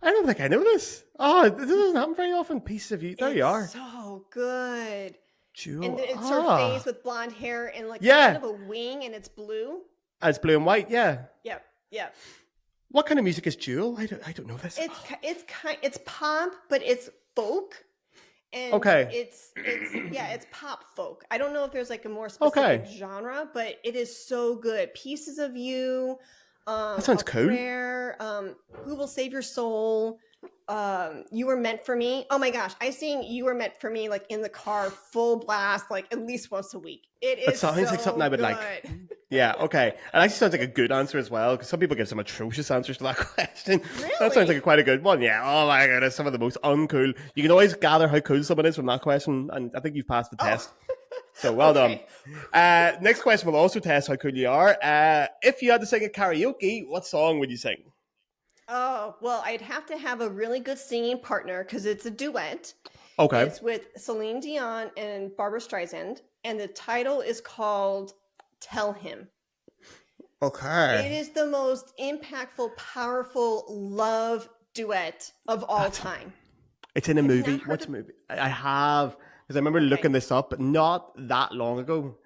Speaker 3: I don't think I know this. Oh, this doesn't happen very often. Pieces of You. There you are.
Speaker 2: So good.
Speaker 3: Jewel.
Speaker 2: And it's her face with blonde hair and like kind of a wing, and it's blue.
Speaker 3: And it's blue and white, yeah.
Speaker 2: Yep.
Speaker 3: What kind of music is Jewel? I don't know this.
Speaker 2: It's pop, but it's folk. And it's pop folk. I don't know if there's like a more specific genre, but it is so good. Pieces of You.
Speaker 3: That sounds cool.
Speaker 2: Prayer, Who Will Save Your Soul? You Were Meant for Me. Oh my gosh, I sing You Were Meant for Me like in the car, full blast, like at least once a week. It sounds like something I would like.
Speaker 3: Yeah, okay. It actually sounds like a good answer as well, because some people give some atrocious answers to that question.
Speaker 2: Really?
Speaker 3: That sounds like quite a good one. Yeah. Oh my goodness, some of the most uncool. You can always gather how cool someone is from that question, and I think you've passed the test. So well done. Next question will also test how cool you are. If you had to sing at karaoke, what song would you sing?
Speaker 2: Oh, well, I'd have to have a really good singing partner because it's a duet.
Speaker 3: Okay.
Speaker 2: It's with Celine Dion and Barbara Streisand, and the title is called Tell Him.
Speaker 3: Okay.
Speaker 2: It is the most impactful, powerful love duet of all time.
Speaker 3: It's in a movie. What's a movie? I have, because I remember looking this up, but not that long ago.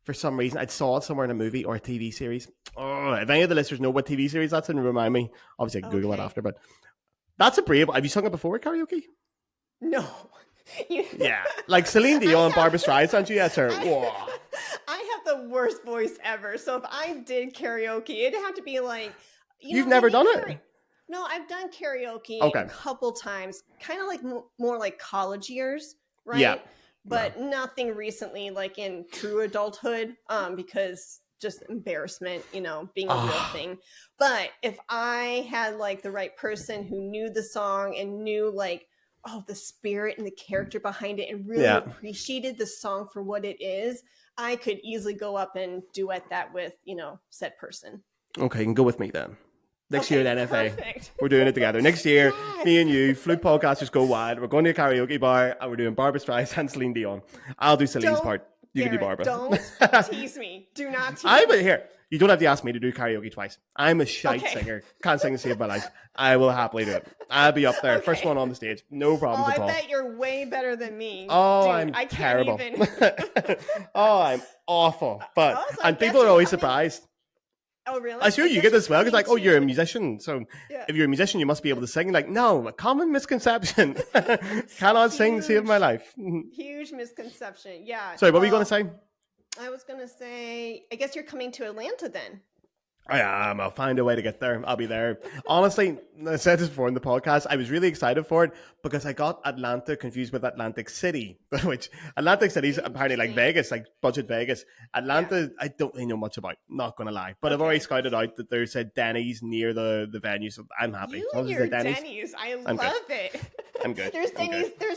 Speaker 3: For some reason, I saw it somewhere in a movie or a TV series. Oh, if any of the listeners know what TV series that's in, remind me. Obviously, I can Google it after, but that's a brave. Have you sung it before at karaoke?
Speaker 2: No.
Speaker 3: Yeah, like Celine Dion, Barbara Streisand. Yes, sir.
Speaker 2: I have the worst voice ever. So if I did karaoke, it'd have to be like
Speaker 3: you've never done it.
Speaker 2: No, I've done karaoke a couple times, kind of like more like college years, right? Yeah. But nothing recently, like in true adulthood, because just embarrassment, being a real thing. But if I had like the right person who knew the song and knew like, the spirit and the character behind it and really appreciated the song for what it is, I could easily go up and duet that with, said person. Okay,
Speaker 3: you can go with me then. Next year at NFA, we're doing it together. Next year, me and you, Flute Podcasters Go Wild. We're going to a karaoke bar and we're doing Barbara Streisand and Celine Dion. I'll do Celine's part. You can do Barbara.
Speaker 2: Don't tease me. Do not tease me.
Speaker 3: Here, you don't have to ask me to do karaoke twice. I'm a shite singer. Can't sing to save my life. I will happily do it. I'll be up there. First one on the stage. No problems at all.
Speaker 2: I bet you're way better than me.
Speaker 3: Oh, dude, I'm terrible. I'm awful. And people are always surprised.
Speaker 2: Oh, really?
Speaker 3: I sure you get this well. It's like, you're a musician. So if you're a musician, you must be able to sing. Like, no, a common misconception. Cannot sing to save my life.
Speaker 2: Huge misconception. Yeah.
Speaker 3: Sorry, what were you going to say?
Speaker 2: I was going to say, I guess you're coming to Atlanta then.
Speaker 3: I am. I'll find a way to get there. I'll be there. Honestly, I said this before in the podcast. I was really excited for it because I got Atlanta confused with Atlantic City, which Atlantic City is apparently like Vegas, like budget Vegas. Atlanta, I don't really know much about. Not gonna lie, but I've already scouted out that there's a Denny's near the venue, so I'm happy.
Speaker 2: You and your Denny's, I love it.
Speaker 3: I'm good.
Speaker 2: There's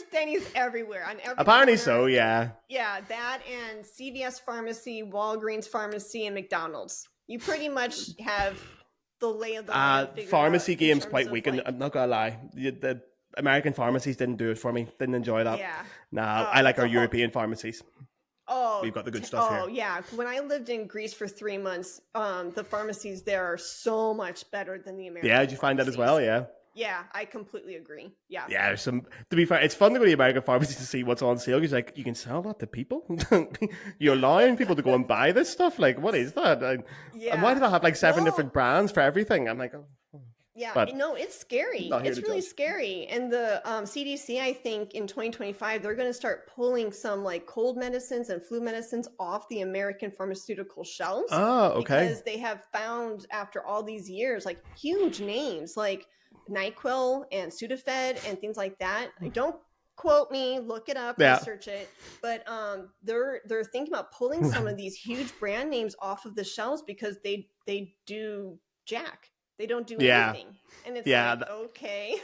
Speaker 2: Denny's everywhere on every.
Speaker 3: Apparently
Speaker 2: corner.
Speaker 3: So, yeah.
Speaker 2: Yeah, that and CVS Pharmacy, Walgreens Pharmacy, and McDonald's. You pretty much have the lay of the land.
Speaker 3: Pharmacy game's quite weak, and I'm not gonna lie. The American pharmacies didn't do it for me. Didn't enjoy that.
Speaker 2: Yeah.
Speaker 3: Nah, I like our European pharmacies.
Speaker 2: Oh,
Speaker 3: we've got the good stuff here.
Speaker 2: Yeah. When I lived in Greece for 3 months, the pharmacies there are so much better than the American.
Speaker 3: Yeah, did you find that as well? Yeah.
Speaker 2: Yeah, I completely agree. Yeah.
Speaker 3: Yeah, there's some. To be fair, it's fun to go to the American pharmacy to see what's on sale. Because like, you can sell that to people. You're allowing people to go and buy this stuff. Like, what is that? And why do they have like 7 different brands for everything? I'm like, oh.
Speaker 2: Yeah,
Speaker 3: But
Speaker 2: no, it's scary. It's really scary. And the CDC, I think in 2025, they're going to start pulling some like cold medicines and flu medicines off the American pharmaceutical shelves.
Speaker 3: Oh, okay.
Speaker 2: Because they have found after all these years, like huge names like NyQuil and Sudafed and things like that. Don't quote me, look it up, research it. But they're thinking about pulling some of these huge brand names off of the shelves because they do jack. They don't do anything. And it's like, okay.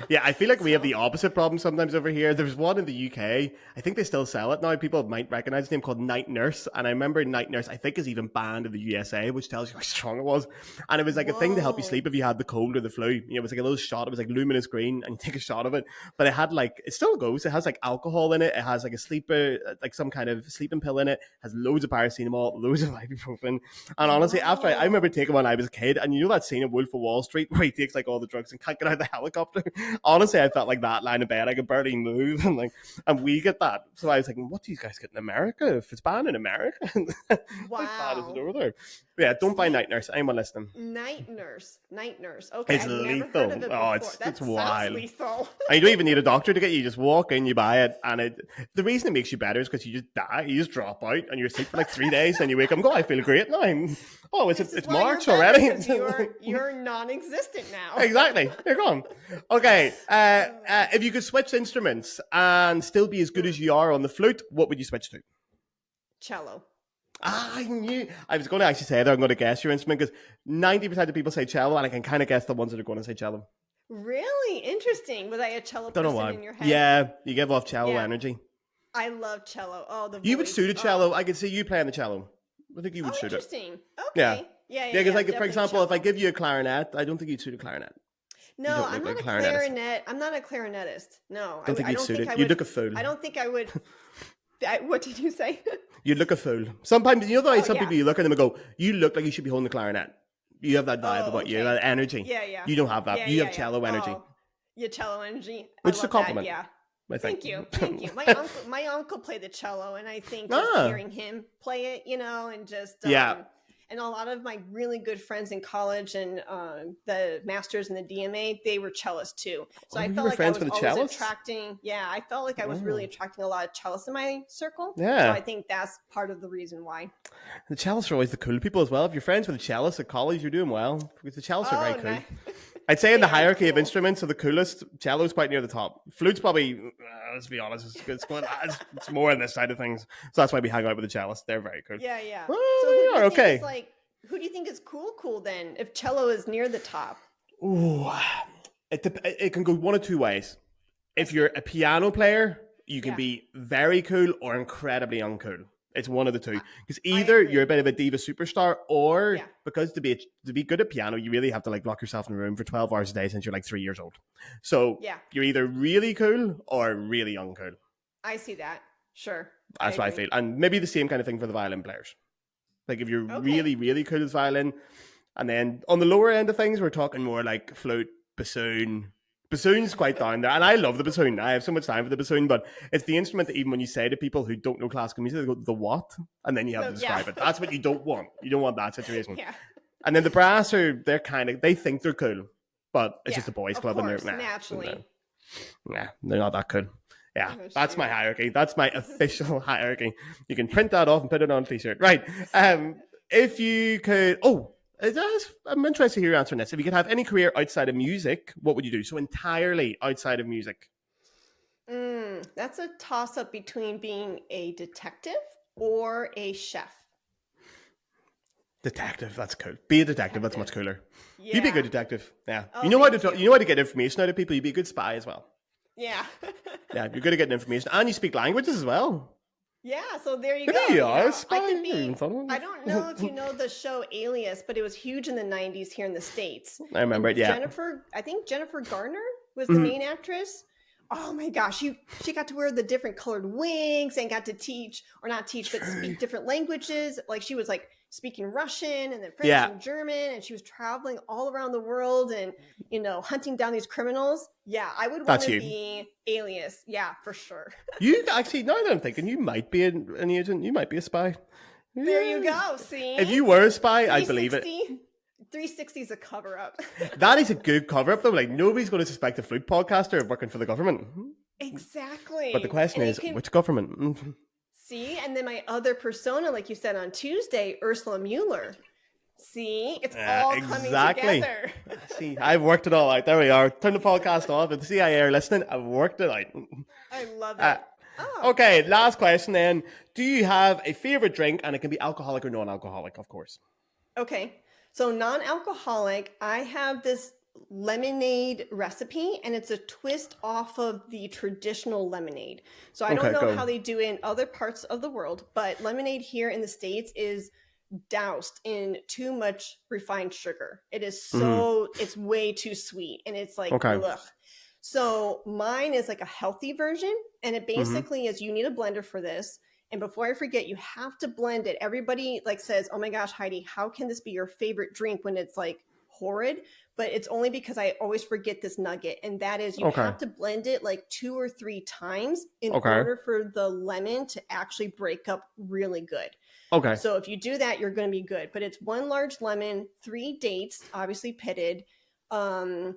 Speaker 3: Yeah, I feel like we have the opposite problem sometimes over here. There's one in the UK. I think they still sell it now. People might recognize the name called Night Nurse. And I remember Night Nurse, I think, is even banned in the USA, which tells you how strong it was. And it was like a thing to help you sleep if you had the cold or the flu. You know, it was like a little shot. It was like luminous green and you take a shot of it. But it had like, it still goes. It has like alcohol in it. It has like a sleeper, like some kind of sleeping pill in it. It has loads of paracetamol, loads of ibuprofen. And honestly, after I remember taking one when I was a kid, and you know that scene in Wolf of Wall Street where he takes like all the drugs and can't get out of the helicopter? Honestly, I felt like that lying in bed. I could barely move, and we get that. So I was like, what do you guys get in America? If it's banned in America,
Speaker 2: wow,
Speaker 3: how bad is it over there? But yeah, don't buy Night Nurse. Anyone listening?
Speaker 2: Night Nurse. Okay,
Speaker 3: it's lethal. It's wild.
Speaker 2: Lethal.
Speaker 3: And you don't even need a doctor to get you. You just walk in, you buy it, and the reason it makes you better is because you just die. You just drop out, and you're asleep for like 3 days, and you wake up and go, I feel great now. It's March already.
Speaker 2: You're non-existent now.
Speaker 3: Exactly. You're gone. Okay. If you could switch instruments and still be as good as you are on the flute, what would you switch to?
Speaker 2: Cello.
Speaker 3: I knew. I was going to actually say that I'm going to guess your instrument because 90% of people say cello, and I can kind of guess the ones that are going to say cello.
Speaker 2: Really interesting. Was I a cello person in your head?
Speaker 3: Yeah, you give off cello energy.
Speaker 2: I love cello. Oh, the voice.
Speaker 3: You would suit a cello. I could see you playing the cello. I think you would suit it.
Speaker 2: Interesting. Okay. Yeah.
Speaker 3: Because like for example, cello. If I give you a clarinet, I don't think you'd suit a clarinette.
Speaker 2: No, I'm not a clarinet. I'm not a clarinetist. No,
Speaker 3: I don't think you'd suit it. You'd look a fool.
Speaker 2: I don't think I would. What did you say?
Speaker 3: You'd look a fool. Sometimes, you know the way some people, you look at them and go, you look like you should be holding the clarinet. You have that vibe about you, that energy.
Speaker 2: Yeah.
Speaker 3: You don't have that. You have cello energy.
Speaker 2: Your cello energy.
Speaker 3: Which is a compliment.
Speaker 2: Thank you. My uncle played the cello, and I think just hearing him play it, and just and a lot of my really good friends in college and the masters and the DMA, they were cellists too. So I felt like I was always attracting. Yeah, I felt like I was really attracting a lot of cellists in my circle. Yeah. So I think that's part of the reason why.
Speaker 3: The cellists are always the cool people as well. If you're friends with a cellist at college, you're doing well because the cellists are very cool. I'd say in the hierarchy of instruments, so the coolest, cello's quite near the top. Flute's probably, let's be honest, it's more on this side of things. So that's why we hang out with the cellists. They're very cool.
Speaker 2: Yeah.
Speaker 3: Well,
Speaker 2: so who do you think is cool then, if cello is near the top?
Speaker 3: Ooh, it can go one of two ways. If you're a piano player, you can be very cool or incredibly uncool. It's one of the two. Because either you're a bit of a diva superstar, or because to be good at piano, you really have to like lock yourself in a room for 12 hours a day since you're like 3 years old. So you're either really cool or really uncool.
Speaker 2: I see that. Sure.
Speaker 3: That's what I feel. And maybe the same kind of thing for the violin players. Like if you're really, really cool as violin, and then on the lower end of things, we're talking more like flute, bassoon. Bassoon's quite down there, and I love the bassoon. I have so much time for the bassoon, but it's the instrument that even when you say to people who don't know classical music, they go, the what? And then you have to describe it. That's what you don't want. You don't want that situation. Yeah. And then the brass they think they're cool, but it's just a boys club, and they're
Speaker 2: naturally.
Speaker 3: They're not that cool. Yeah, that's my hierarchy. That's my official hierarchy. You can print that off and put it on a t-shirt. Right. If you could... I'm interested to hear your answer on this. If you could have any career outside of music, what would you do? So entirely outside of music.
Speaker 2: That's a toss-up between being a detective or a chef.
Speaker 3: Detective, that's cool. Be a detective. That's much cooler. Yeah. You'd be a good detective. Yeah.
Speaker 2: Oh,
Speaker 3: you know how to get information out of people. You'd be a good spy as well.
Speaker 2: Yeah.
Speaker 3: Yeah, you're good at getting information. And you speak languages as well.
Speaker 2: Yeah, so there you go.
Speaker 3: I
Speaker 2: don't know if you know the show Alias, but it was huge in the 90s here in the States.
Speaker 3: I remember it, yeah.
Speaker 2: I think Jennifer Garner was the main actress. oh my gosh, she got to wear the different colored wigs and got to teach, or not teach, but speak different languages. Like she was like speaking Russian and then French and German, and she was traveling all around the world and, hunting down these criminals. Yeah, I would want to be Alias. Yeah, for sure.
Speaker 3: You actually, now that I'm thinking, you might be an agent. You might be a spy.
Speaker 2: There you go. See?
Speaker 3: If you were a spy, I'd believe it.
Speaker 2: 360 is a cover-up.
Speaker 3: That is a good cover-up, though. Like, nobody's going to suspect a flute podcaster of working for the government.
Speaker 2: Exactly.
Speaker 3: But the question is, which government?
Speaker 2: See? And then my other persona, like you said on Tuesday, Ursula Mueller. See? It's all coming together.
Speaker 3: See, I've worked it all out. There we are. Turn the podcast off. If the CIA are listening, I've worked it out.
Speaker 2: I love it.
Speaker 3: Okay, last question then. Do you have a favorite drink? And it can be alcoholic or non-alcoholic, of course.
Speaker 2: Okay. So non-alcoholic, I have this lemonade recipe, and it's a twist off of the traditional lemonade. So I don't know how they do it in other parts of the world, but lemonade here in the States is doused in too much refined sugar. It is it's way too sweet, and it's like, ugh. So mine is like a healthy version, and it basically is, you need a blender for this. And before I forget, you have to blend it. Everybody like says, oh my gosh, Heidi, how can this be your favorite drink when it's like horrid? But it's only because I always forget this nugget. And that is, you have to blend it like 2 or 3 times in order for the lemon to actually break up really good. Okay. So if you do that, you're going to be good. But it's 1 large lemon, 3 dates, obviously pitted, a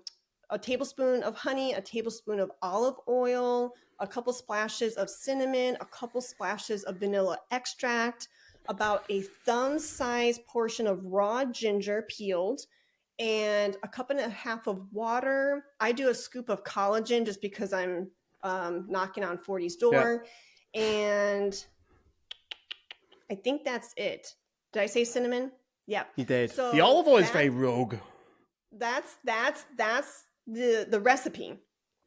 Speaker 2: tablespoon of honey, a tablespoon of olive oil, a couple splashes of cinnamon, a couple splashes of vanilla extract, about a thumb-sized portion of raw ginger peeled, and a 1.5 cups of water. I do a scoop of collagen just because I'm knocking on 40's door. Yeah. And I think that's it. Did I say cinnamon? Yeah.
Speaker 3: You did. So the olive oil is very rogue.
Speaker 2: That's the recipe.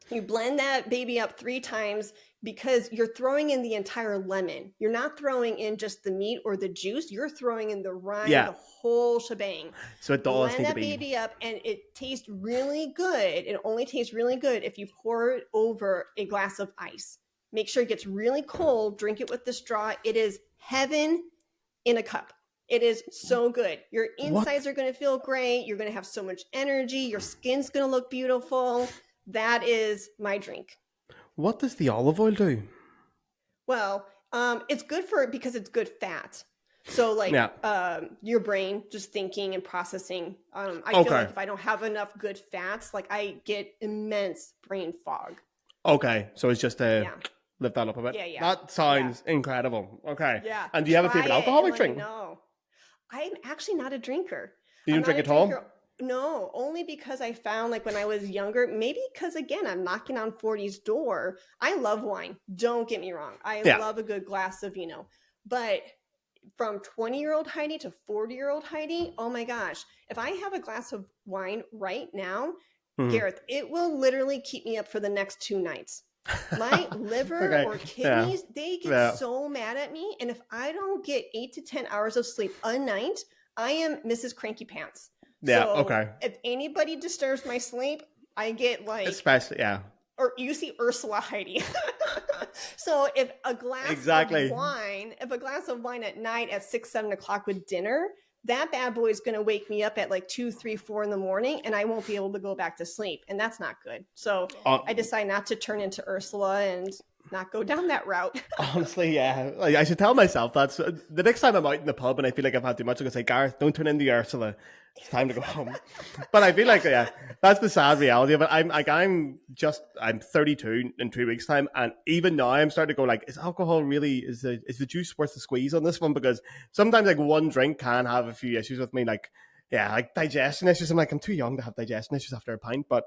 Speaker 2: You blend that baby up 3 times because you're throwing in the entire lemon. You're not throwing in just the meat or the juice. You're throwing in the rind, the whole shebang.
Speaker 3: So it does
Speaker 2: blend that baby up, and it tastes really good. It only tastes really good if you pour it over a glass of ice. Make sure it gets really cold. Drink it with the straw. It is heaven in a cup. It is so good. Your insides are going to feel great. You're going to have so much energy. Your skin's going to look beautiful. That is my drink.
Speaker 3: What does the olive oil do?
Speaker 2: Well, it's good because it's good fat. So like your brain just thinking and processing. I feel like if I don't have enough good fats, like I get immense brain fog.
Speaker 3: Okay. So it's just lift that up a bit. Yeah. That sounds incredible. Okay. Yeah. And do you have a favorite alcoholic drink?
Speaker 2: No. I'm actually not a drinker.
Speaker 3: You don't drink at all?
Speaker 2: No, only because I found like when I was younger, maybe because again, I'm knocking on 40's door. I love wine. Don't get me wrong. I love a good glass of vino. But from 20-year-old Heidi to 40-year-old Heidi, oh my gosh. If I have a glass of wine right now, Gareth, it will literally keep me up for the next 2 nights. My liver or kidneys, they get so mad at me. And if I don't get 8 to 10 hours of sleep a night, I am Mrs. Cranky Pants.
Speaker 3: Yeah,
Speaker 2: so if anybody disturbs my sleep, I get like...
Speaker 3: Especially,
Speaker 2: Or you see Ursula Heidi. So if a glass of wine at night at 6, 7 o'clock with dinner, that bad boy is going to wake me up at like 2, 3, 4 in the morning, and I won't be able to go back to sleep. And that's not good. So I decide not to turn into Ursula and not go down that route.
Speaker 3: Honestly, yeah. Like, I should tell myself that. So the next time I'm out in the pub and I feel like I've had too much, I'm going to say, Gareth, don't turn into Ursula. It's time to go home. But I feel like, that's the sad reality of it. I'm 32 in 2 weeks' time. And even now I'm starting to go like, is alcohol really, is the juice worth the squeeze on this one? Because sometimes like one drink can have a few issues with me. Like digestion issues. I'm like, I'm too young to have digestion issues after a pint. But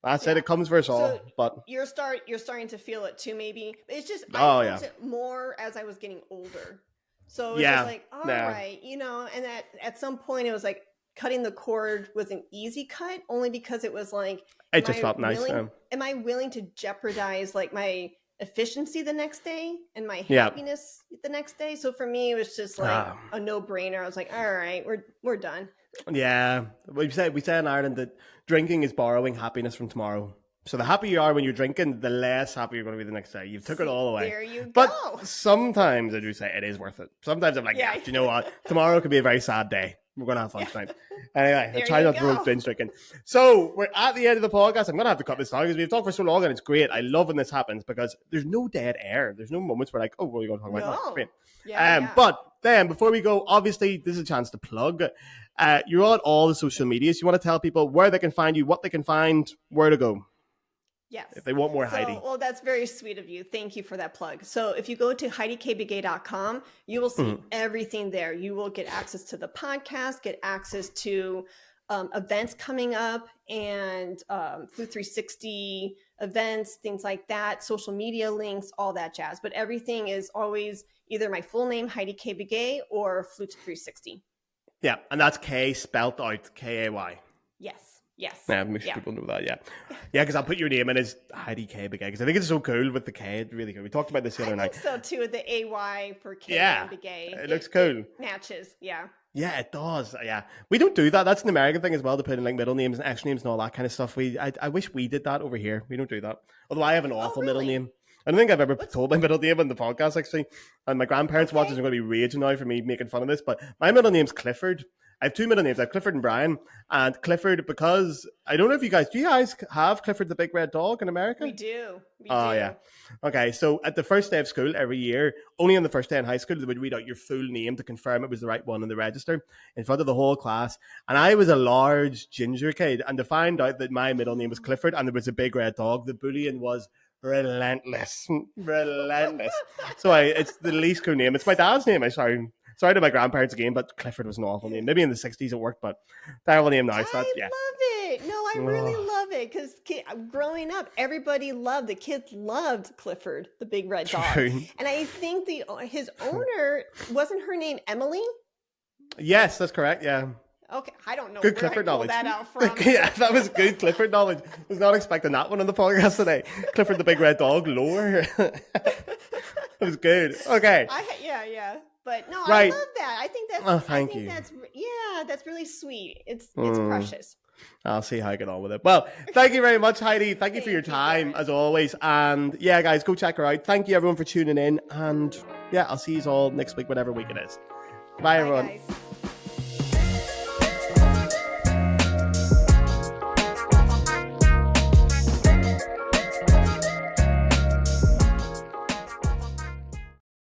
Speaker 3: that's it comes for us all.
Speaker 2: So
Speaker 3: but
Speaker 2: you're starting to feel it too, maybe. It's just, I felt it more as I was getting older. So it was like, all right, and at some point it was like, cutting the cord was an easy cut only because it was like,
Speaker 3: it just felt nice.
Speaker 2: Am I willing to jeopardize like my efficiency the next day and my happiness the next day? So for me, it was just like a no-brainer. I was like, all right, we're done.
Speaker 3: Yeah. We say in Ireland that drinking is borrowing happiness from tomorrow. So the happier you are when you're drinking, the less happy you're going to be the next day. You've took it all away.
Speaker 2: There you
Speaker 3: but
Speaker 2: go.
Speaker 3: sometimes I do say it is worth it. Sometimes I'm like, yeah, do you know what? Tomorrow could be a very sad day. We're going to have fun tonight. Anyway, I try not to promote binge drinking. So we're at the end of the podcast. I'm going to have to cut this down because we've talked for so long and it's great. I love when this happens because there's no dead air. There's no moments where like, oh, what are you going to talk about? No. Great. But then before we go, obviously, this is a chance to plug. You're on all the social medias. You want to tell people where they can find you, what they can find, where to go.
Speaker 2: Yes.
Speaker 3: If they want more Heidi.
Speaker 2: Well, that's very sweet of you. Thank you for that plug. So if you go to HeidiKBegay.com, you will see everything there. You will get access to the podcast, get access to events coming up and Flute 360 events, things like that, social media links, all that jazz. But everything is always either my full name, Heidi Kay Begay, or Flute 360.
Speaker 3: Yeah, and that's K spelt out K-A-Y.
Speaker 2: Yes. Yes.
Speaker 3: Yeah, make sure people know that, yeah. Yeah, because I'll put your name in as Heidi Kay Begay, because I think it's so cool with the K. It's really cool. We talked about this the other night.
Speaker 2: I think so, too, the A-Y for K and Begay.
Speaker 3: It looks cool.
Speaker 2: It matches, yeah.
Speaker 3: Yeah, it does, yeah. We don't do that. That's an American thing as well, to put in like middle names and extra names and all that kind of stuff. I wish we did that over here. We don't do that. Although I have an awful middle name. I don't think I've ever told my middle name on the podcast, actually. And my grandparents watching are going to be raging now for me making fun of this. But my middle name's Clifford. I have two middle names. I have Clifford and Brian. And Clifford, because I don't know if do you guys have Clifford the Big Red Dog in America?
Speaker 2: We do.
Speaker 3: Yeah. Okay, so at the first day of school every year, only on the first day in high school, they would read out your full name to confirm it was the right one in the register in front of the whole class. And I was a large ginger kid. And to find out that my middle name was Clifford and there was a big red dog, the bullying was relentless. Relentless. So it's the least cool name. It's my dad's name. Sorry to my grandparents again, but Clifford was an awful name. Maybe in the 60s it worked, but terrible name now. So
Speaker 2: love it. No, I really love it because growing up, everybody loved, the kids loved Clifford, the big red dog.
Speaker 3: True.
Speaker 2: And I think his owner, wasn't her name Emily?
Speaker 3: Yes, that's correct, yeah.
Speaker 2: Okay, I don't know
Speaker 3: good
Speaker 2: where
Speaker 3: Clifford
Speaker 2: I
Speaker 3: knowledge.
Speaker 2: pulled that out from.
Speaker 3: Yeah, that was good Clifford knowledge. I was not expecting that one on the podcast today. Clifford the Big Red Dog, lore. That was good. Okay.
Speaker 2: Yeah. But no,
Speaker 3: right.
Speaker 2: I love that. I think that's.
Speaker 3: Thank you.
Speaker 2: That's really sweet. It's precious.
Speaker 3: I'll see how I get on with it. Well, thank you very much, Heidi. Thank you for your time, as always. And yeah, guys, go check her out. Thank you, everyone, for tuning in. And yeah, I'll see you all next week, whatever week it is. Bye everyone.
Speaker 2: Guys.